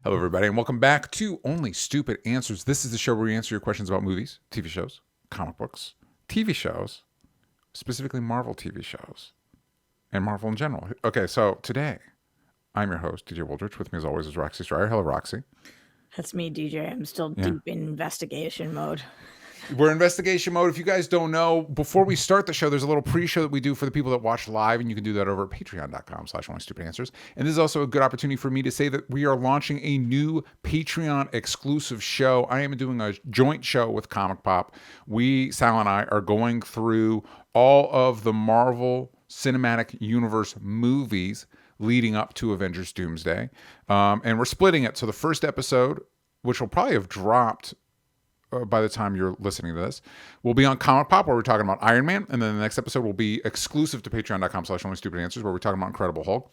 Hello, everybody, and welcome back to Only Stupid Answers. This is the show where we answer your questions about movies, TV shows, comic books, TV shows, specifically Marvel TV shows, and Marvel in general. Okay, so today, I'm your host, DJ Woldrich. With me, as always, is Roxy Stryer. Hello, Roxy. That's me, DJ. I'm still deep in investigation mode. We're in investigation mode. If you guys don't know, before we start the show, there's a little pre-show that we do for the people that watch live, and you can do that over at patreon.com/onlystupidanswers. And this is also a good opportunity for me to say that we are launching a new Patreon exclusive show. I am doing a joint show with Comic Pop. Sal and I, are going through all of the Marvel Cinematic Universe movies leading up to Avengers Doomsday. And we're splitting it. So the first episode, which will probably have dropped by the time you're listening to this, will be on Comic Pop, where we're talking about Iron Man, and then the next episode will be exclusive to patreon.com/onlystupidanswers, where we're talking about Incredible Hulk.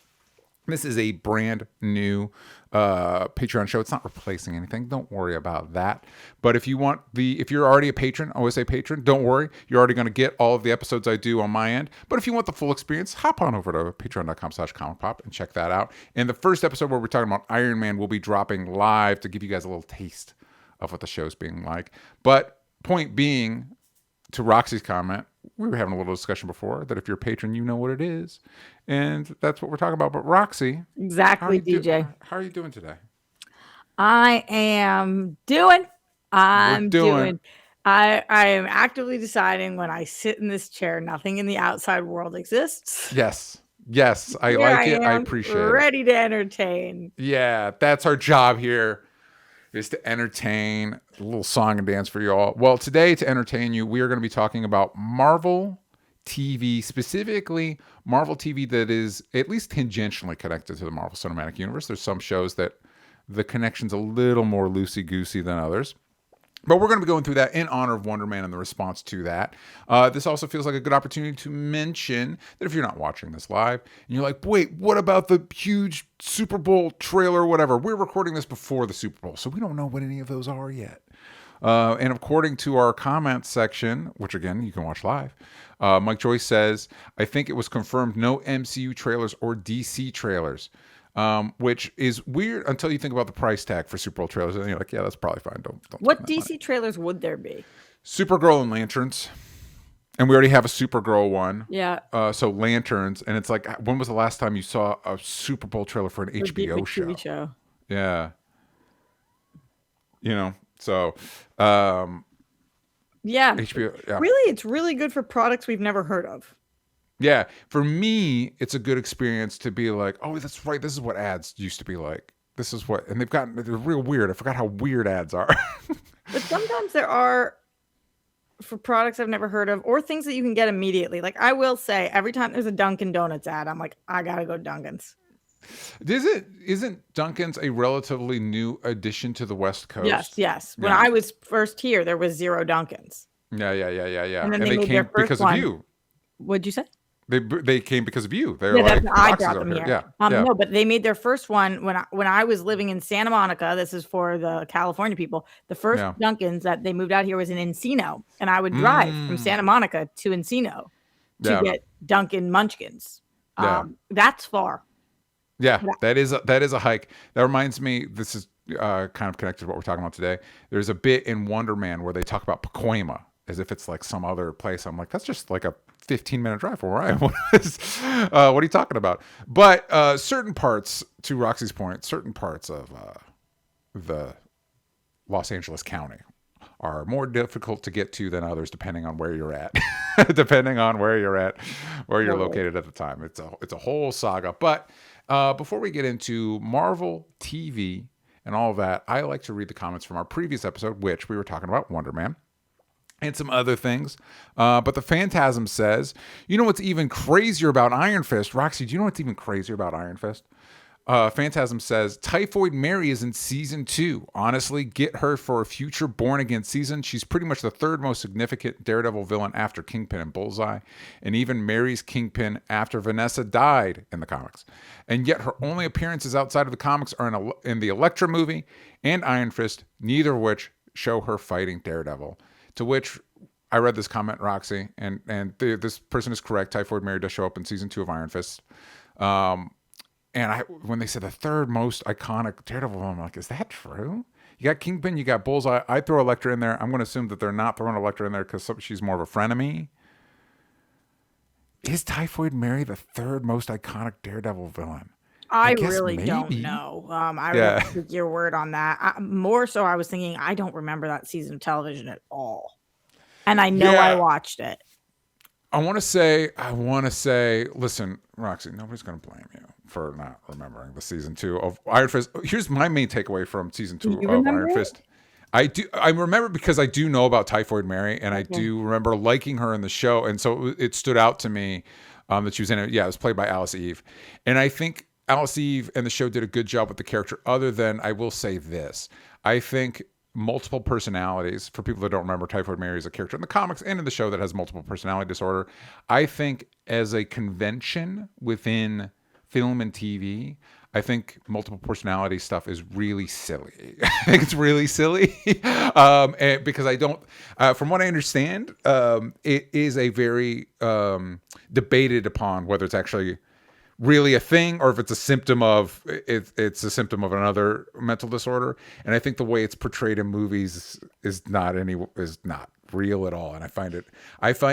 This is a brand new Patreon show. It's not replacing anything. Don't worry about that. But if you're already a patron, I always say patron, don't worry. You're already going to get all of the episodes I do on my end. But if you want the full experience, hop on over to patreon.com/comicpop and check that out. And the first episode where we're talking about Iron Man will be dropping live to give you guys a little taste of what the show's being like. But point being, to Roxy's comment, we were having a little discussion before that if you're a patron, you know what it is. And that's what we're talking about. But Roxy. Exactly, DJ. How are you doing today? I am doing. I am actively deciding when I sit in this chair, nothing in the outside world exists. Yes. I like it. I appreciate it. Ready to entertain. Yeah, that's our job here, is to entertain. A little song and dance for you all. Well, today, to entertain you, we are going to be talking about Marvel TV, specifically Marvel TV that is at least tangentially connected to the Marvel Cinematic Universe. There's some shows that the connection's a little more loosey-goosey than others. But we're going to be going through that in honor of Wonder Man and the response to that. This also feels like a good opportunity to mention that if you're not watching this live and you're like, wait, what about the huge Super Bowl trailer or whatever? We're recording this before the Super Bowl, so we don't know what any of those are yet. And according to our comments section, which again, you can watch live, Mike Joyce says, I think it was confirmed no MCU trailers or DC trailers. Which is weird until you think about the price tag for Super Bowl trailers, and you're like, yeah, that's probably fine. Don't what DC trailers would there be? Supergirl and Lanterns, and we already have a Supergirl one. Yeah. So Lanterns, and it's like, when was the last time you saw a Super Bowl trailer for an HBO show? TV show? Yeah. So. Yeah. HBO. Yeah. Really, it's really good for products we've never heard of. Yeah, for me, it's a good experience to be like, oh, that's right. This is what ads used to be like. This is what, and they're real weird. I forgot how weird ads are. But sometimes there are, for products I've never heard of, or things that you can get immediately. Like, I will say, every time there's a Dunkin' Donuts ad, I'm like, I gotta go Dunkin's. Isn't Dunkin's a relatively new addition to the West Coast? Yes. When I was first here, there was 0 Dunkin's. Yeah. And then they came because of you. What'd you say? They came because of you. They're like, I brought them here. Yeah. No, but they made their first one when I was living in Santa Monica. This is for the California people. The first Dunkin's that they moved out here was in Encino, and I would drive from Santa Monica to Encino to get Dunkin' Munchkins. That's far. Yeah, that is a hike. That reminds me. This is kind of connected to what we're talking about today. There's a bit in Wonder Man where they talk about Pacoima as if it's like some other place. I'm like, that's just like a 15-minute drive from where I am. What are you talking about? But certain parts, to Roxy's point, certain parts of the Los Angeles County are more difficult to get to than others, depending on where you're at. Where you're located at the time. It's a whole saga. But before we get into Marvel TV and all of that, I like to read the comments from our previous episode, which we were talking about Wonder Man and some other things. But the Phantasm says, you know what's even crazier about Iron Fist? Roxy, do you know what's even crazier about Iron Fist? Phantasm says, Typhoid Mary is in season 2. Honestly, get her for a future Born Again season. She's pretty much the third most significant Daredevil villain after Kingpin and Bullseye, and even Mary's Kingpin after Vanessa died in the comics. And yet her only appearances outside of the comics are in the Elektra movie and Iron Fist, neither of which show her fighting Daredevil. To which I read this comment, Roxy, and this person is correct. Typhoid Mary does show up in season 2 of Iron Fist. And when they said the third most iconic Daredevil, I'm like, is that true? You got Kingpin, you got Bullseye. I throw Elektra in there. I'm going to assume that they're not throwing Elektra in there because she's more of a frenemy. Is Typhoid Mary the third most iconic Daredevil villain? I really don't know. I would take your word on that. More so, I was thinking, I don't remember that season of television at all. And I know I watched it. I want to say, listen, Roxy, nobody's going to blame you for not remembering the season 2 of Iron Fist. Here's my main takeaway from season 2 of Iron Fist. I remember because I do know about Typhoid Mary, and I do remember liking her in the show, and so it stood out to me that she was in it. Yeah, it was played by Alice Eve, and I think Alice Eve and the show did a good job with the character. Other than, I will say this, I think multiple personalities, for people that don't remember, Typhoid Mary is a character in the comics and in the show that has multiple personality disorder. I think as a convention within film and TV, I think multiple personality stuff is really silly. I think it's really silly because I don't, from what I understand, it is a very debated upon whether it's actually really a thing or if it's a symptom of it's a symptom of another mental disorder. And I think the way it's portrayed in movies is not real at all. And I find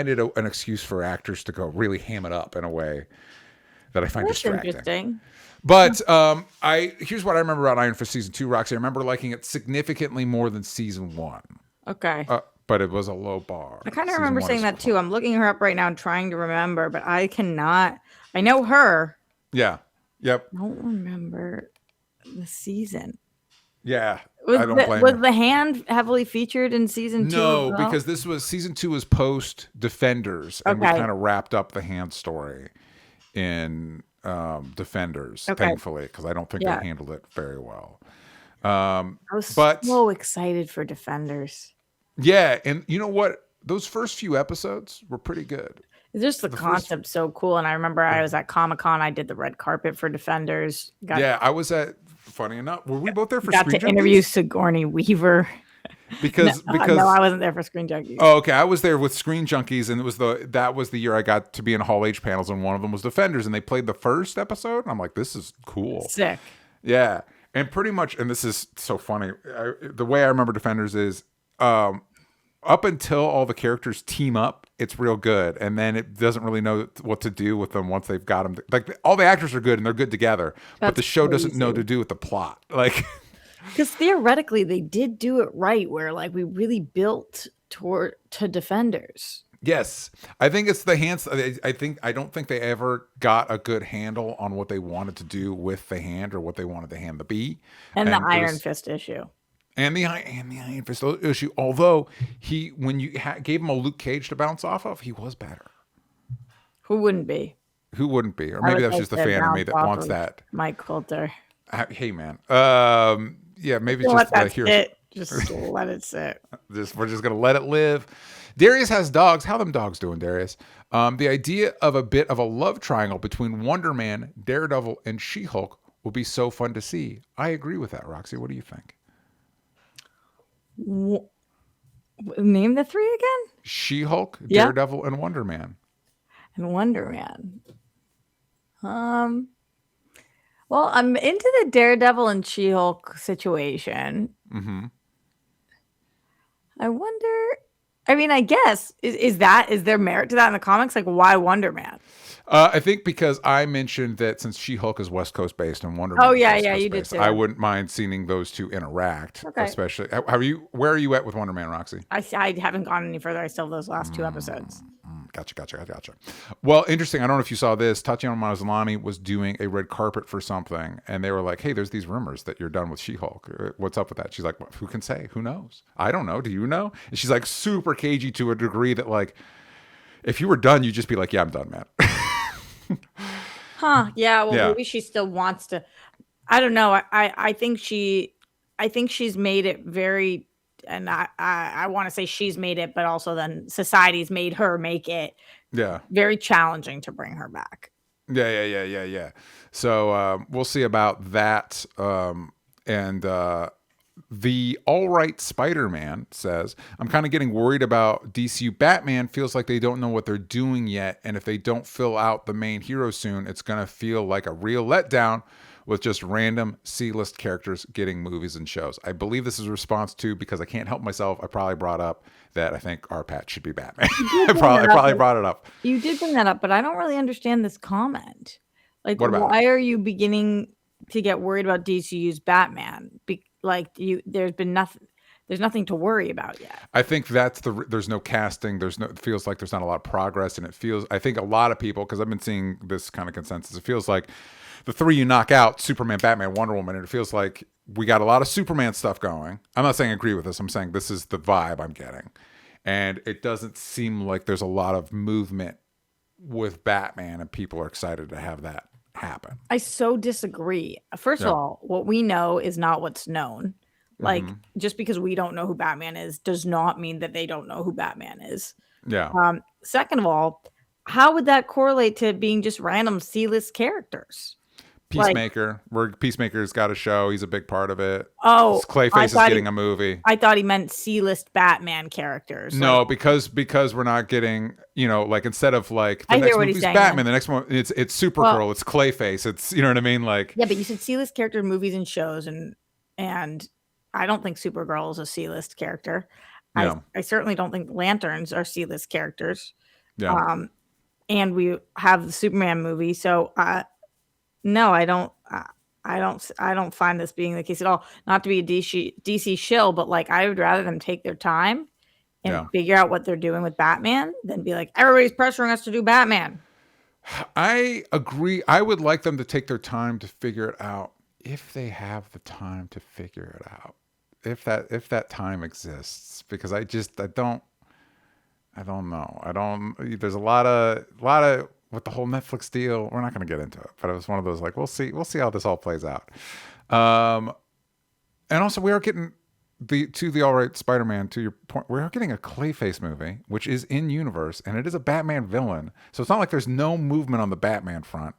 it an excuse for actors to go really ham it up in a way that I find distracting. Interesting. But here's what I remember about Iron Fist season 2, Roxy. I remember liking it significantly more than season 1. Okay. But it was a low bar. I kind of remember saying that too. I'm looking her up right now and trying to remember, but I cannot. I know her. Yeah. Yep. I don't remember the season. Yeah. Was the hand heavily featured in season 2? No, because season 2 was post Defenders, and we kind of wrapped up the hand story in Defenders, thankfully, because I don't think they handled it very well. I was so excited for Defenders. Yeah, and you know what? Those first few episodes were pretty good. Just the concept so cool. And I remember I was at Comic-Con. I did the red carpet for Defenders. I was at, funny enough, were we both there for Screen Junkies? Got to interview Sigourney Weaver. Because no, I wasn't there for Screen Junkies. Oh, okay. I was there with Screen Junkies, and that was the year I got to be in Hall H panels, and one of them was Defenders, and they played the first episode, and I'm like, this is cool. Sick. Yeah. And pretty much, and this is so funny, the way I remember Defenders is up until all the characters team up, it's real good, and then it doesn't really know what to do with them once they've got them. Like, all the actors are good, and they're good together, but the show doesn't know to do with the plot. Like, because theoretically they did do it right, where like we really built to Defenders. Yes, I think it's the hands. I don't think they ever got a good handle on what they wanted to do with the hand or what they wanted the hand to be, and the Iron Fist issue. And the Iron Fist issue. Although when you gave him a Luke Cage to bounce off of, he was better. Who wouldn't be? Who wouldn't be? Or maybe that's just the fan in me that wants that. Mike Coulter. Hey man. Yeah, maybe it's just sit. Just let it sit. We're just gonna let it live. Darius has dogs. How them dogs doing, Darius? The idea of a bit of a love triangle between Wonder Man, Daredevil, and She-Hulk will be so fun to see. I agree with that, Roxy. What do you think? Name the three again? She-Hulk, Daredevil, and Wonder Man. Well, I'm into the Daredevil and She-Hulk situation. Mm-hmm. I wonder. I mean, I guess is there merit to that in the comics? Like, why Wonder Man? I think because I mentioned that since She-Hulk is West Coast based and Wonder Man is West Coast you based, did too. I wouldn't mind seeing those two interact. Okay. Especially, where are you at with Wonder Man, Roxy? I haven't gone any further. I still have those last 2 episodes. Gotcha. Well, interesting. I don't know if you saw this. Tatiana Maslany was doing a red carpet for something, and they were like, "Hey, there's these rumors that you're done with She-Hulk. What's up with that?" She's like, well, "Who can say? Who knows? I don't know. Do you know?" And she's like, super cagey to a degree that, like, if you were done, you'd just be like, "Yeah, I'm done, man." Yeah. Well, maybe she still wants to. I don't know. I think she's made it very. And I want to say she's made it, but also then society's made her make it very challenging to bring her back. Yeah. So we'll see about that. And The All Right Spider-Man says, I'm kind of getting worried about DCU Batman. Feels like they don't know what they're doing yet. And if they don't fill out the main hero soon, it's going to feel like a real letdown with just random C-list characters getting movies and shows. I believe this is a response to, because I can't help myself, I probably brought up that I think our Pat should be Batman. I probably brought it up. You did bring that up, but I don't really understand this comment. Like, why are you beginning to get worried about DCU's Batman? There's nothing to worry about yet. I think there's no casting. It feels like there's not a lot of progress, and I think a lot of people, because I've been seeing this kind of consensus, it feels like the three you knock out, Superman, Batman, Wonder Woman, and it feels like we got a lot of Superman stuff going. I'm not saying I agree with this. I'm saying this is the vibe I'm getting. And it doesn't seem like there's a lot of movement with Batman, and people are excited to have that happen. I so disagree. First of all, what we know is not what's known. Like, just because we don't know who Batman is does not mean that they don't know who Batman is. Yeah. Second of all, how would that correlate to being just random C-list characters? Peacemaker, Peacemaker's got a show. He's a big part of it. Oh, Clayface is getting a movie. I thought he meant C-list Batman characters. No, because we're not getting, like, instead of like the I next hear what movie's he's saying, Batman, the next one it's Supergirl, it's Clayface, it's, you know what I mean, like. Yeah, but you said C-list character movies and shows, and I don't think Supergirl is a C-list character. Yeah. I certainly don't think Lanterns are C-list characters. Yeah. And we have the Superman movie, so no, I don't find this being the case at all. Not to be a DC shill, but like, I would rather them take their time and figure out what they're doing with Batman than be like, everybody's pressuring us to do Batman. I agree. I would like them to take their time to figure it out, if they have the time to figure it out. If that time exists, because I don't know. There's a lot of with the whole Netflix deal. We're not going to get into it, but it was one of those, like, we'll see how this all plays out. And also, we are getting the All Right Spider-Man, to your point, we are getting a Clayface movie, which is in universe, and it is a Batman villain. So it's not like there's no movement on the Batman front.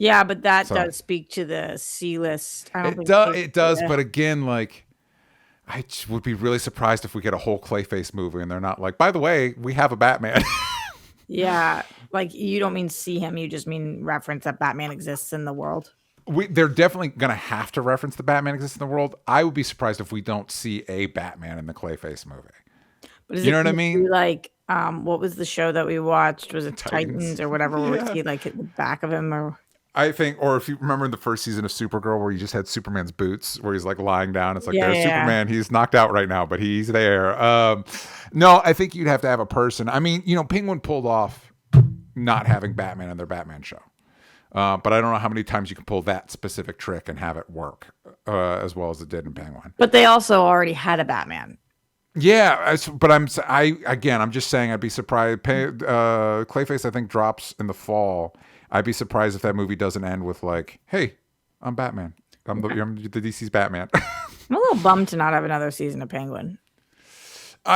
Yeah, but that does speak to the C-list. It does, but again, like, I would be really surprised if we get a whole Clayface movie and they're not like, by the way, we have a Batman. Yeah, like, you don't mean see him, you just mean reference that Batman exists in the world. They're definitely going to have to reference the Batman exists in the world. I would be surprised if we don't see a Batman in the Clayface movie. But you know what I mean? Like, what was the show that we watched? Was it Titans or whatever? Where we see, like, the back of him, or... I think, or if you remember in the first season of Supergirl, where you just had Superman's boots, where he's like lying down. It's like, there's Superman. He's knocked out right now, but he's there. No, I think you'd have to have a person. I mean, Penguin pulled off not having Batman in their Batman show. But I don't know how many times you can pull that specific trick and have it work as well as it did in Penguin. But they also already had a Batman. Yeah, but I'm just saying I'd be surprised. Clayface, I think, drops in the fall. I'd be surprised if that movie doesn't end with like, "Hey, I'm Batman. I'm the DC's Batman." I'm a little bummed to not have another season of Penguin.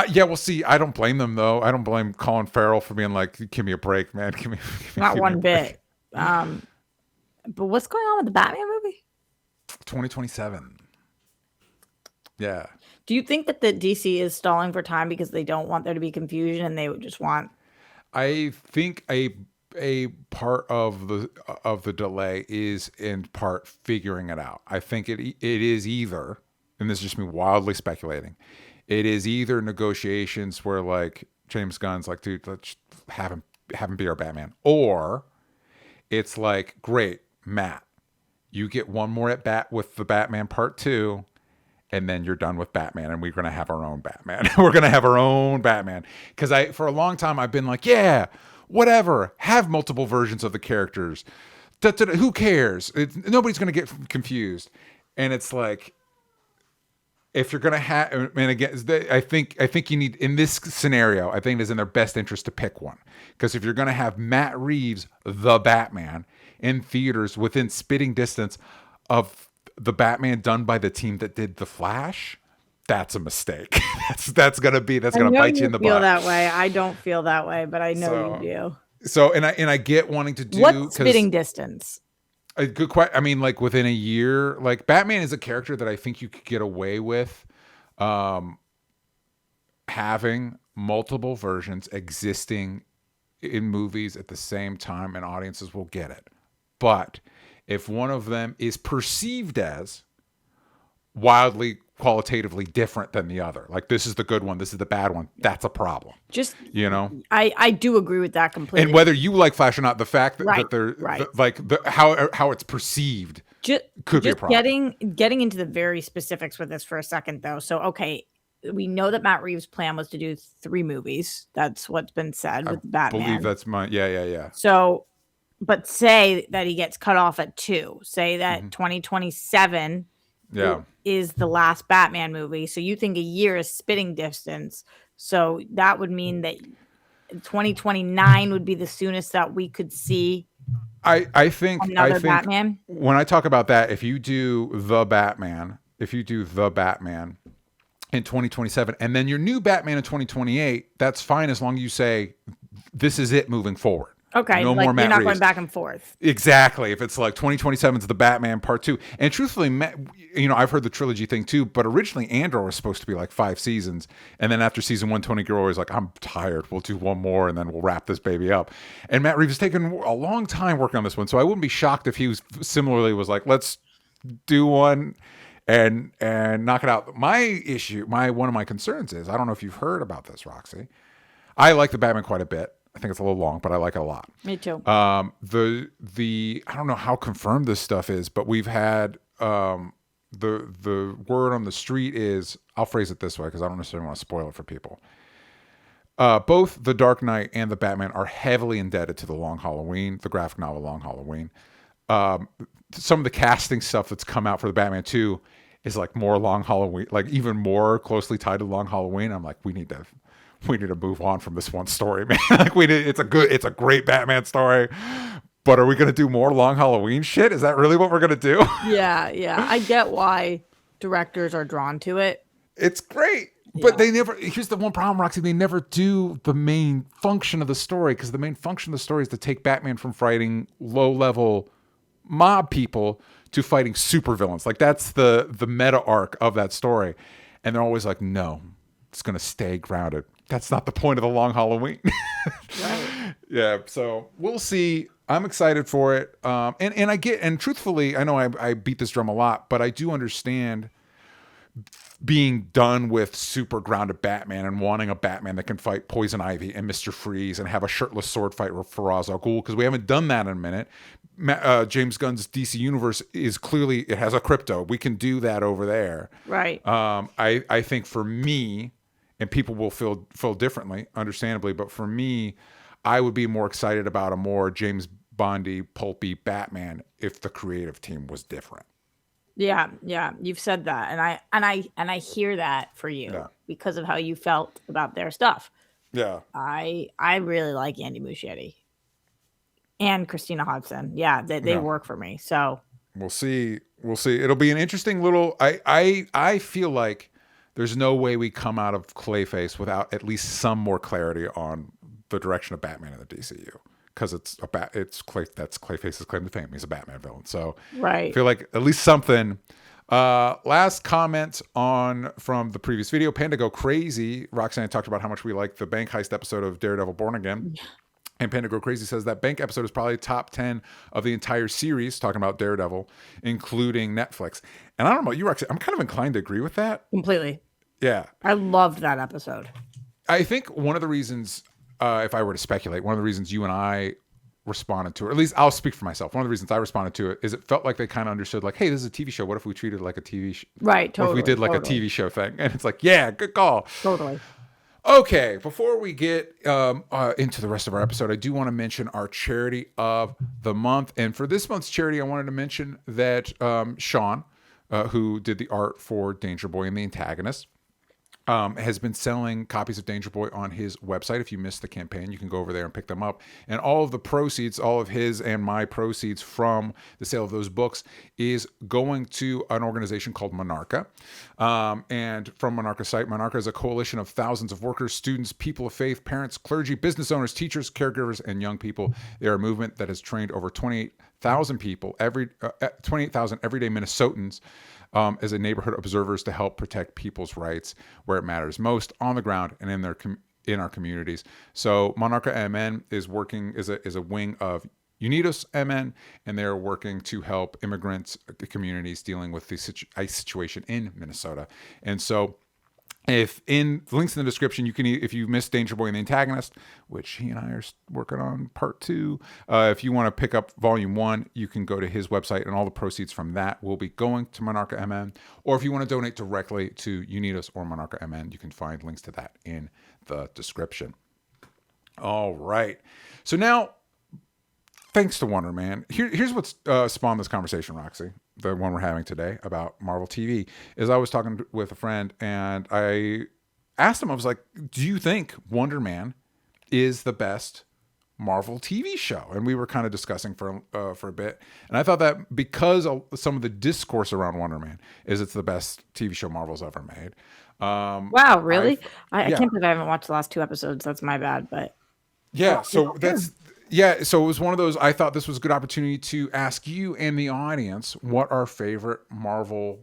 Yeah, we'll see. I don't blame them, though. I don't blame Colin Farrell for being like, "Give me a break, man. Give me not one bit." But what's going on with the Batman movie? 2027. Yeah. Do you think that the DC is stalling for time because they don't want there to be confusion and they would just want? I think a part of the delay is in part figuring it out. I think it is either, and this is just me wildly speculating, it is either negotiations where like James Gunn's like, dude, let's have him be our Batman, or it's like, great, Matt, you get one more at bat with the Batman Part 2, and then you're done with Batman, and we're going to have our own Batman. We're going to have our own Batman. Because for a long time, I've been like, yeah, whatever, have multiple versions of the characters. Who cares? Nobody's going to get confused. And it's like, if you're going to have, and again, I think you need, in this scenario, I think it is in their best interest to pick one. Because if you're going to have Matt Reeves, the Batman, in theaters within spitting distance of the Batman done by the team that did The Flash, that's a mistake. that's gonna bite you in the butt. I feel that way. I don't feel that way, but I know you do. So, and I get wanting to do what spitting distance. A good question. I mean, like within a year, like Batman is a character that I think you could get away with having multiple versions existing in movies at the same time, and audiences will get it. But if one of them is perceived as wildly qualitatively different than the other, like this is the good one, this is the bad one, that's a problem. Just, you know, I do agree with that completely. And whether you like Flash or not, the fact that, Right, that they're right. how it's perceived could be a problem. Getting into the very specifics with this for a second, though. So, okay, we know that Matt Reeves' plan was to do 3 movies. That's what's been said with Batman. I believe that's yeah. So, but say that he gets cut off at 2. Say that 2027 is the last Batman movie. So you think a year is spitting distance. So that would mean that 2029 would be the soonest that we could see. I think Batman. When I talk about that, if you do the Batman in 2027, and then your new Batman in 2028, that's fine as long as you say this is it moving forward. Okay, no more Matt you're not Reeves. going back and forth. Exactly. If it's like 2027 is the Batman Part 2, and truthfully, I've heard the trilogy thing too. But originally, Andor was supposed to be like 5 seasons, and then after season 1, Tony Gilroy was like, "I'm tired. We'll do one more, and then we'll wrap this baby up." And Matt Reeves has taken a long time working on this one, so I wouldn't be shocked if he was like, "Let's do one and knock it out." One of my concerns is, I don't know if you've heard about this, Roxy. I like the Batman quite a bit. I think it's a little long, but I like it a lot. Me too. The I don't know how confirmed this stuff is, but we've had the word on the street is, I'll phrase it this way because I don't necessarily want to spoil it for people. Both The Dark Knight and the Batman are heavily indebted to the the graphic novel Long Halloween. Some of the casting stuff that's come out for the Batman 2 is like more Long Halloween, like even more closely tied to Long Halloween. I'm like, we need to move on from this one story, man. Like it's a great Batman story, but are we going to do more Long Halloween shit? Is that really what we're going to do? Yeah. I get why directors are drawn to it. It's great, but they never, here's the one problem, Roxy, they never do the main function of the story, because the main function of the story is to take Batman from fighting low-level mob people to fighting supervillains. Like that's the meta arc of that story. And they're always like, no, it's going to stay grounded. That's not the point of the Long Halloween. Right. Yeah, so we'll see. I'm excited for it. And truthfully, I know I beat this drum a lot, but I do understand being done with super grounded Batman and wanting a Batman that can fight Poison Ivy and Mr. Freeze and have a shirtless sword fight with Faraz Al Ghul, because we haven't done that in a minute. James Gunn's DC universe is clearly, it has a crypto. We can do that over there. Right. I think for me, and people will feel differently, understandably, but for me, I would be more excited about a more James Bondy, pulpy Batman if the creative team was different. Yeah, you've said that, and I hear that for you because of how you felt about their stuff. Yeah, I really like Andy Muschietti and Christina Hodson. Yeah, they work for me. So we'll see. It'll be an interesting little. I feel like there's no way we come out of Clayface without at least some more clarity on the direction of Batman in the DCU. Because that's Clayface's claim to fame. He's a Batman villain. So right. I feel like at least something. Last comment from the previous video. Panda Go Crazy. Roxanne talked about how much we like the bank heist episode of Daredevil Born Again. And Panda Go Crazy says that bank episode is probably top 10 of the entire series, talking about Daredevil, including Netflix. And I don't know about you, Roxanne. I'm kind of inclined to agree with that. Completely. Yeah. I loved that episode. I think one of the reasons... if I were to speculate, one of the reasons you and I responded to it, or at least I'll speak for myself, one of the reasons I responded to it is it felt like they kind of understood, like, hey, this is a TV show. What if we treated it like a TV show? Right, totally. What if we did like a TV show thing? And it's like, yeah, good call. Totally. Okay, before we get into the rest of our episode, I do want to mention our charity of the month. And for this month's charity, I wanted to mention that Sean, who did the art for Danger Boy and the Antagonist, has been selling copies of Danger Boy on his website. If you missed the campaign, you can go over there and pick them up. And all of the proceeds, all of his and my proceeds from the sale of those books is going to an organization called Monarca. And from Monarca's site, Monarca is a coalition of thousands of workers, students, people of faith, parents, clergy, business owners, teachers, caregivers, and young people. They are a movement that has trained over 28,000 people, 28,000 everyday Minnesotans, as a neighborhood observers to help protect people's rights where it matters most, on the ground and in our communities. So Monarca MN is working is a wing of Unidos MN, and they're working to help immigrants communities dealing with the ICE situation in Minnesota. And so, if in links in the description, you can, if you missed Danger Boy and the Antagonist, which he and I are working on part 2, if you want to pick up volume 1, you can go to his website, and all the proceeds from that will be going to Monarca MN. Or if you want to donate directly to Unidos or Monarca MN, you can find links to that in the description. All right. So now, thanks to Wonder Man, here's what's spawned this conversation, Roxy, the one we're having today about Marvel TV, is I was talking with a friend and I asked him, I was like, do you think Wonder Man is the best Marvel TV show? And we were kind of discussing for a bit. And I thought that because of some of the discourse around Wonder Man is it's the best TV show Marvel's ever made. Wow, really? I can't believe I haven't watched the last 2 episodes. That's my bad, but yeah, so that's... Yeah, so it was one of those, I thought this was a good opportunity to ask you and the audience what our favorite Marvel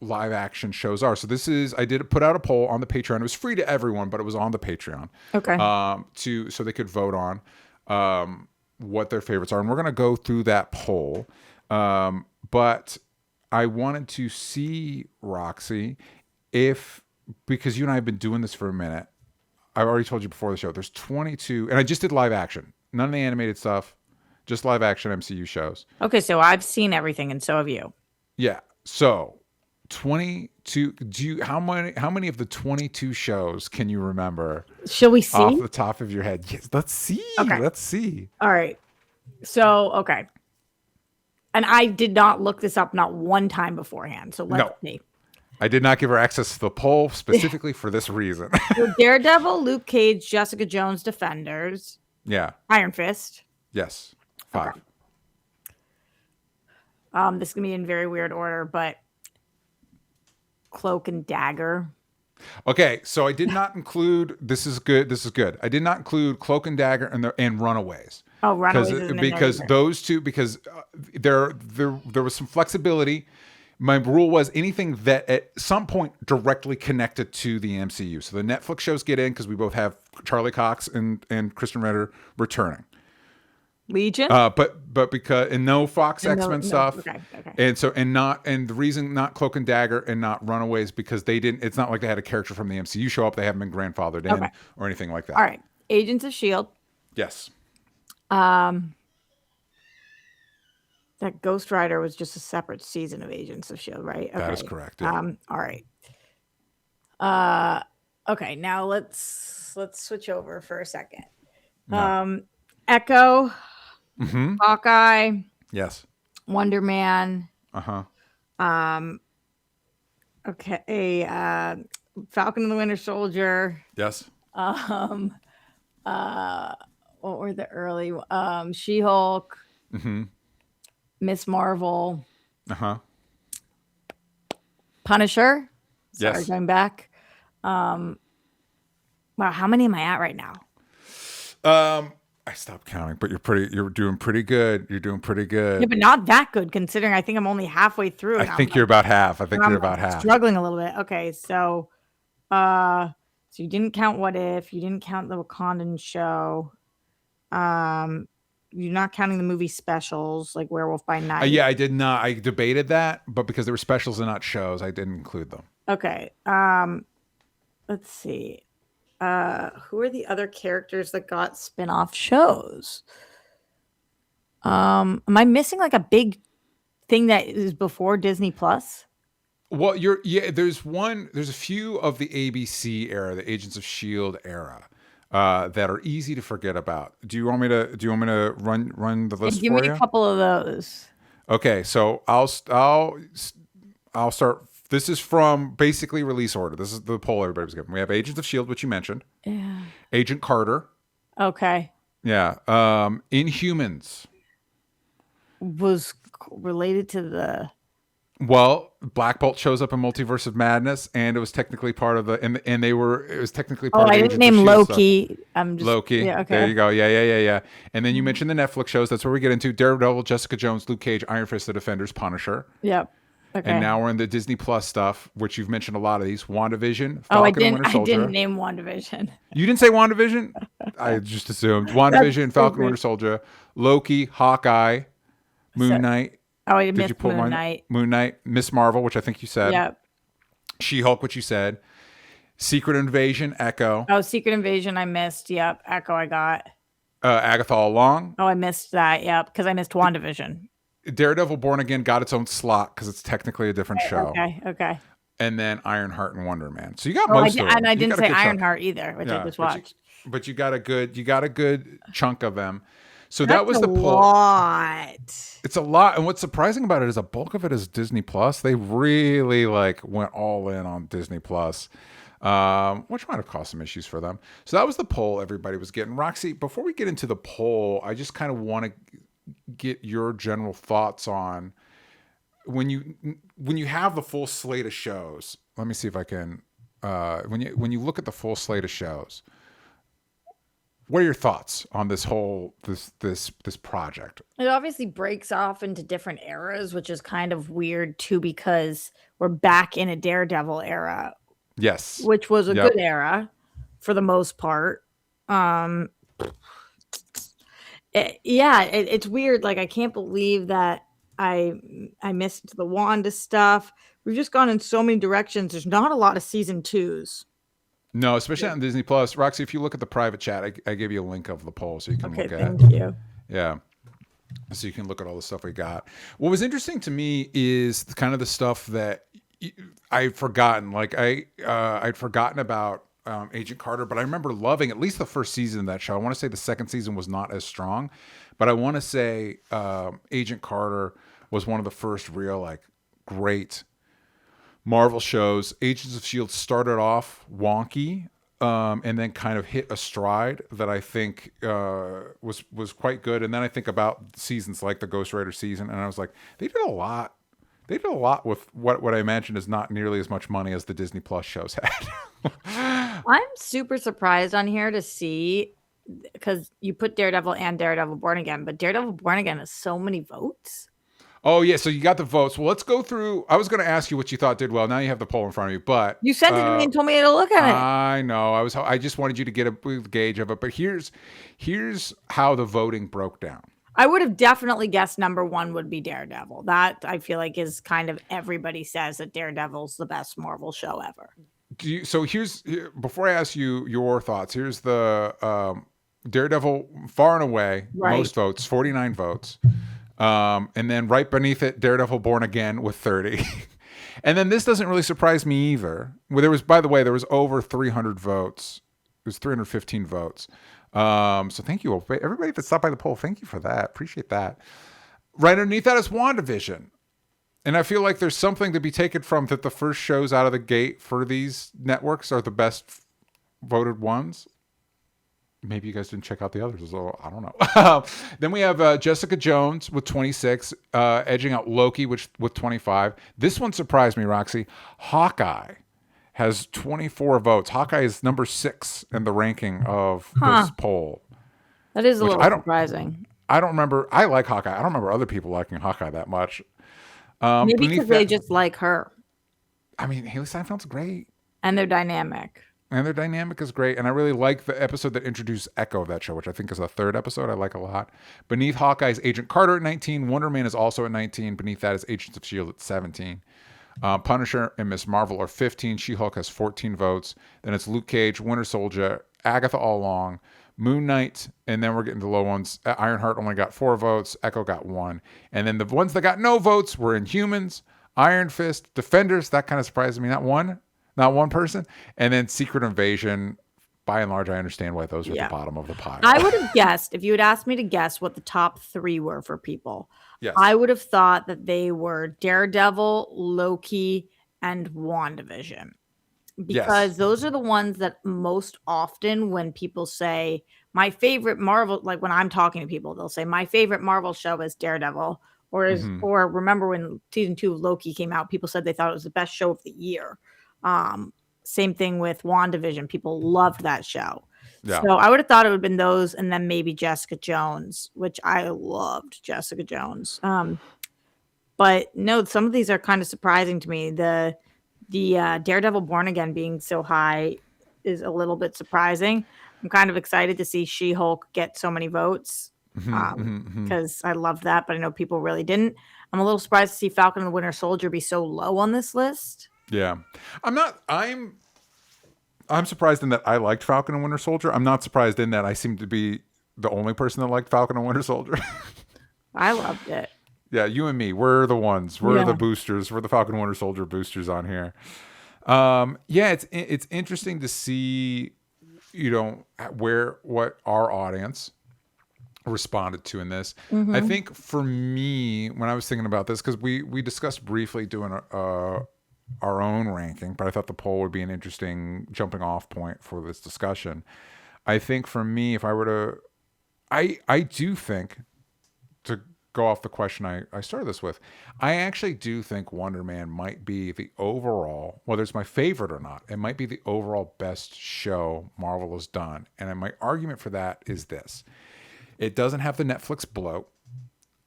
live action shows are. So this is, I did put out a poll on the Patreon. It was free to everyone, but it was on the Patreon. Okay. So they could vote on what their favorites are. And we're going to go through that poll. But I wanted to see, Roxy, because you and I have been doing this for a minute, I've already told you before the show, there's 22, and I just did live action. None of the animated stuff, just live action MCU shows. Okay, so I've seen everything, and so have you. Yeah. So 22. How many of the 22 shows can you remember? Shall we see? Off the top of your head. Yes, let's see. Okay. Let's see. All right. So, okay. And I did not look this up not one time beforehand. So let's see. I did not give her access to the poll specifically for this reason. So Daredevil, Luke Cage, Jessica Jones, Defenders. Yeah. Iron Fist. Yes. 5. Okay. This is gonna be in very weird order, but Cloak and Dagger. Okay, so I did not include. This is good. I did not include Cloak and Dagger and Runaways. Oh, Runaways because those two, because there was some flexibility. My rule was anything that at some point directly connected to the MCU. So the Netflix shows get in because we both have Charlie Cox and Kristen Ritter returning. Legion, but because and no Fox X-Men stuff, okay. And the reason not Cloak and Dagger and not Runaways because they didn't. It's not like they had a character from the MCU show up. They haven't been grandfathered in or anything like that. All right, Agents of S.H.I.E.L.D. Yes. That Ghost Rider was just a separate season of Agents of S.H.I.E.L.D., right? Okay. That is correct. Yeah. All right. Okay, now let's switch over for a second. No. Echo, Hawkeye. Yes. Wonder Man. Okay. Falcon and the Winter Soldier. Yes. What were the early? She-Hulk. Miss Marvel. Punisher. Sorry, yes. Going back. Wow, how many am I at right now? I stopped counting, but you're doing pretty good. You're doing pretty good. Yeah, but not that good considering I think I'm only halfway through. I think you're about half. You're about half. Struggling a little bit. Okay, so so you didn't count What If, you didn't count the Wakandan show. You're not counting the movie specials like Werewolf by Night. Yeah, I did not. I debated that, but because they were specials and not shows, I didn't include them. Okay. Let's see. Who are the other characters that got spin-off shows? Am I missing like a big thing that is before Disney Plus? Well, there's a few of the ABC era, the Agents of S.H.I.E.L.D. era. That are easy to forget about. Do you want me to run the list for you? Give me a couple of those. Okay, so I'll start This is from basically release order. This is the poll everybody was given. We have Agents of S.H.I.E.L.D., which you mentioned. Yeah. Agent Carter. Okay. Yeah. Inhumans. Was related to the... Well, Black Bolt shows up in Multiverse of Madness, and it was technically part of the it was technically part of the I Agents didn't name of S.H.I.E.L.D. Loki. stuff. I'm just Loki. Yeah, okay. There you go. Yeah. And then you mentioned the Netflix shows. That's where we get into Daredevil, Jessica Jones, Luke Cage, Iron Fist, The Defenders, Punisher. Yep. Okay. And now we're in the Disney Plus stuff, which you've mentioned a lot of these. WandaVision, Falcon and Winter Soldier. I didn't name WandaVision. You didn't say WandaVision? I just assumed. WandaVision, Falcon, Winter Soldier, Loki, Hawkeye, Moon Knight. Oh, I missed Moon Knight. Moon Knight, Miss Marvel, which I think you said. Yep. She-Hulk, which you said. Secret Invasion, Echo. Oh, Secret Invasion, I missed. Yep. Echo, I got. Agatha All Along. Oh, I missed that. Yep, because I missed WandaVision. Daredevil Born Again got its own slot because it's technically a different show. Okay. And then Ironheart and Wonder Man. So you got most of them. And I didn't say Ironheart either, which I just watched. But you got a good chunk of them. So that was the poll. Lot. It's a lot, and what's surprising about it is a bulk of it is Disney Plus. They really went all in on Disney Plus, which might have caused some issues for them. So that was the poll everybody was getting. Roxy, before we get into the poll, I just kind of want to get your general thoughts on when you have the full slate of shows. Let me see if I can. When you look at the full slate of shows. What are your thoughts on this whole this project? It obviously breaks off into different eras, which is kind of weird too, because we're back in a Daredevil era. Yes. Which was a good era for the most part. It's weird. Like, I can't believe that I missed the Wanda stuff. We've just gone in so many directions. There's not a lot of season 2s. No, especially on Disney Plus. Roxy, if you look at the private chat, I gave you a link of the poll so you can look at it. Thank you. Yeah. So you can look at all the stuff we got. What was interesting to me is kind of the stuff that I'd forgotten. Like I'd forgotten about Agent Carter, but I remember loving at least the first season of that show. I want to say the second season was not as strong, but I want to say Agent Carter was one of the first real great Marvel shows. Agents of S.H.I.E.L.D. started off wonky, and then kind of hit a stride that I think was quite good. And then I think about seasons like the Ghost Rider season, and I was like, they did a lot. They did a lot with what I imagine is not nearly as much money as the Disney Plus shows had. I'm super surprised on here to see, because you put Daredevil and Daredevil Born Again, but Daredevil Born Again has so many votes. Oh, yeah. So you got the votes. Well, let's go through. I was going to ask you what you thought did well. Now you have the poll in front of you, but you sent it to me and told me to look at it. I know. I just wanted you to get a gauge of it. But here's how the voting broke down. I would have definitely guessed number one would be Daredevil. That I feel like is kind of everybody says that Daredevil's the best Marvel show ever. Before I ask you your thoughts, here's the Daredevil far and away, most votes, 49 votes. And then right beneath it, Daredevil Born Again with 30. And then this doesn't really surprise me either. Well, by the way, there was over 300 votes. It was 315 votes. So thank you, everybody that stopped by the poll. Thank you for that. Appreciate that. Right underneath that is WandaVision. And I feel like there's something to be taken from that the first shows out of the gate for these networks are the best voted ones. Maybe you guys didn't check out the others, so I don't know. Then we have Jessica Jones with 26, edging out Loki with 25. This one surprised me, Roxy. Hawkeye has 24 votes. Hawkeye is number 6 in the ranking of this poll. That is a little surprising. I don't remember. I like Hawkeye. I don't remember other people liking Hawkeye that much. Maybe because they just like her. I mean, Haley Steinfeld's great. And they're dynamic. And their dynamic is great. And I really like the episode that introduced Echo of that show, which I think is the 3rd episode. I like a lot. Beneath Hawkeye is Agent Carter at 19. Wonder Man is also at 19. Beneath that is Agents of S.H.I.E.L.D. at 17. Punisher and Miss Marvel are 15. She-Hulk has 14 votes. Then it's Luke Cage, Winter Soldier, Agatha All Along, Moon Knight, and then we're getting to low ones. Ironheart only got 4 votes. Echo got 1. And then the ones that got no votes were Inhumans, Iron Fist, Defenders. That kind of surprised me. Not one person. And then Secret Invasion. By and large, I understand why those are the bottom of the pile. I would have guessed, if you had asked me to guess what the top 3 were for people, yes, I would have thought that they were Daredevil, Loki, and WandaVision. Yes. Because those are the ones that most often when people say my favorite Marvel, like when I'm talking to people, they'll say my favorite Marvel show is Daredevil, or remember when season 2 of Loki came out, people said they thought it was the best show of the year. Same thing with WandaVision, people loved that show. Yeah. So I would have thought it would have been those, and then maybe Jessica Jones, which I loved Jessica Jones. But no, some of these are kind of surprising to me. The Daredevil Born Again being so high is a little bit surprising. I'm kind of excited to see She-Hulk get so many votes because I love that, but I know people really didn't. I'm a little surprised to see Falcon and the Winter Soldier be so low on this list. Yeah. I'm surprised in that I liked Falcon and Winter Soldier. I'm not surprised in that I seem to be the only person that liked Falcon and Winter Soldier. I loved it. Yeah, you and me, we're the ones. We're the boosters. We're the Falcon and Winter Soldier boosters on here. Yeah, it's interesting to see, what our audience responded to in this. I think for me, when I was thinking about this, because we discussed briefly doing our own ranking, but I thought the poll would be an interesting jumping off point for this discussion. I think for me, if I were to, I do think, to go off the question I started this with, I actually do think Wonder Man might be the overall, whether it's my favorite or not, it might be the overall best show Marvel has done. And my argument for that is this. It doesn't have the Netflix bloat,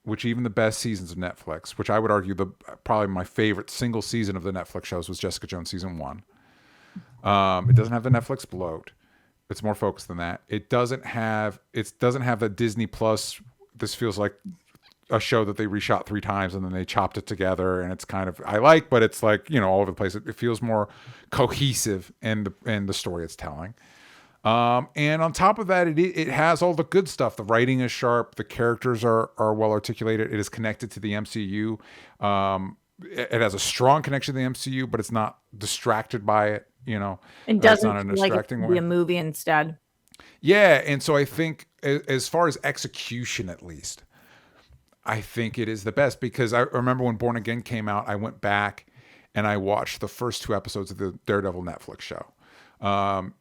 which even the best seasons of Netflix, which I would argue probably my favorite single season of the Netflix shows was Jessica Jones season 1. It doesn't have the Netflix bloat. It's more focused than that. It doesn't have the Disney Plus. This feels like a show that they reshot 3 times and then they chopped it together, and it's kind of, I like, but it's like, all over the place. It feels more cohesive in the story it's telling. And on top of that, it has all the good stuff. The writing is sharp. The characters are well articulated. It is connected to the MCU. It has a strong connection to the MCU, but it's not distracted by it. It doesn't feel like it could be a movie instead. Yeah, and so I think as far as execution, at least, I think it is the best, because I remember when Born Again came out, I went back and I watched the first 2 episodes of the Daredevil Netflix show. And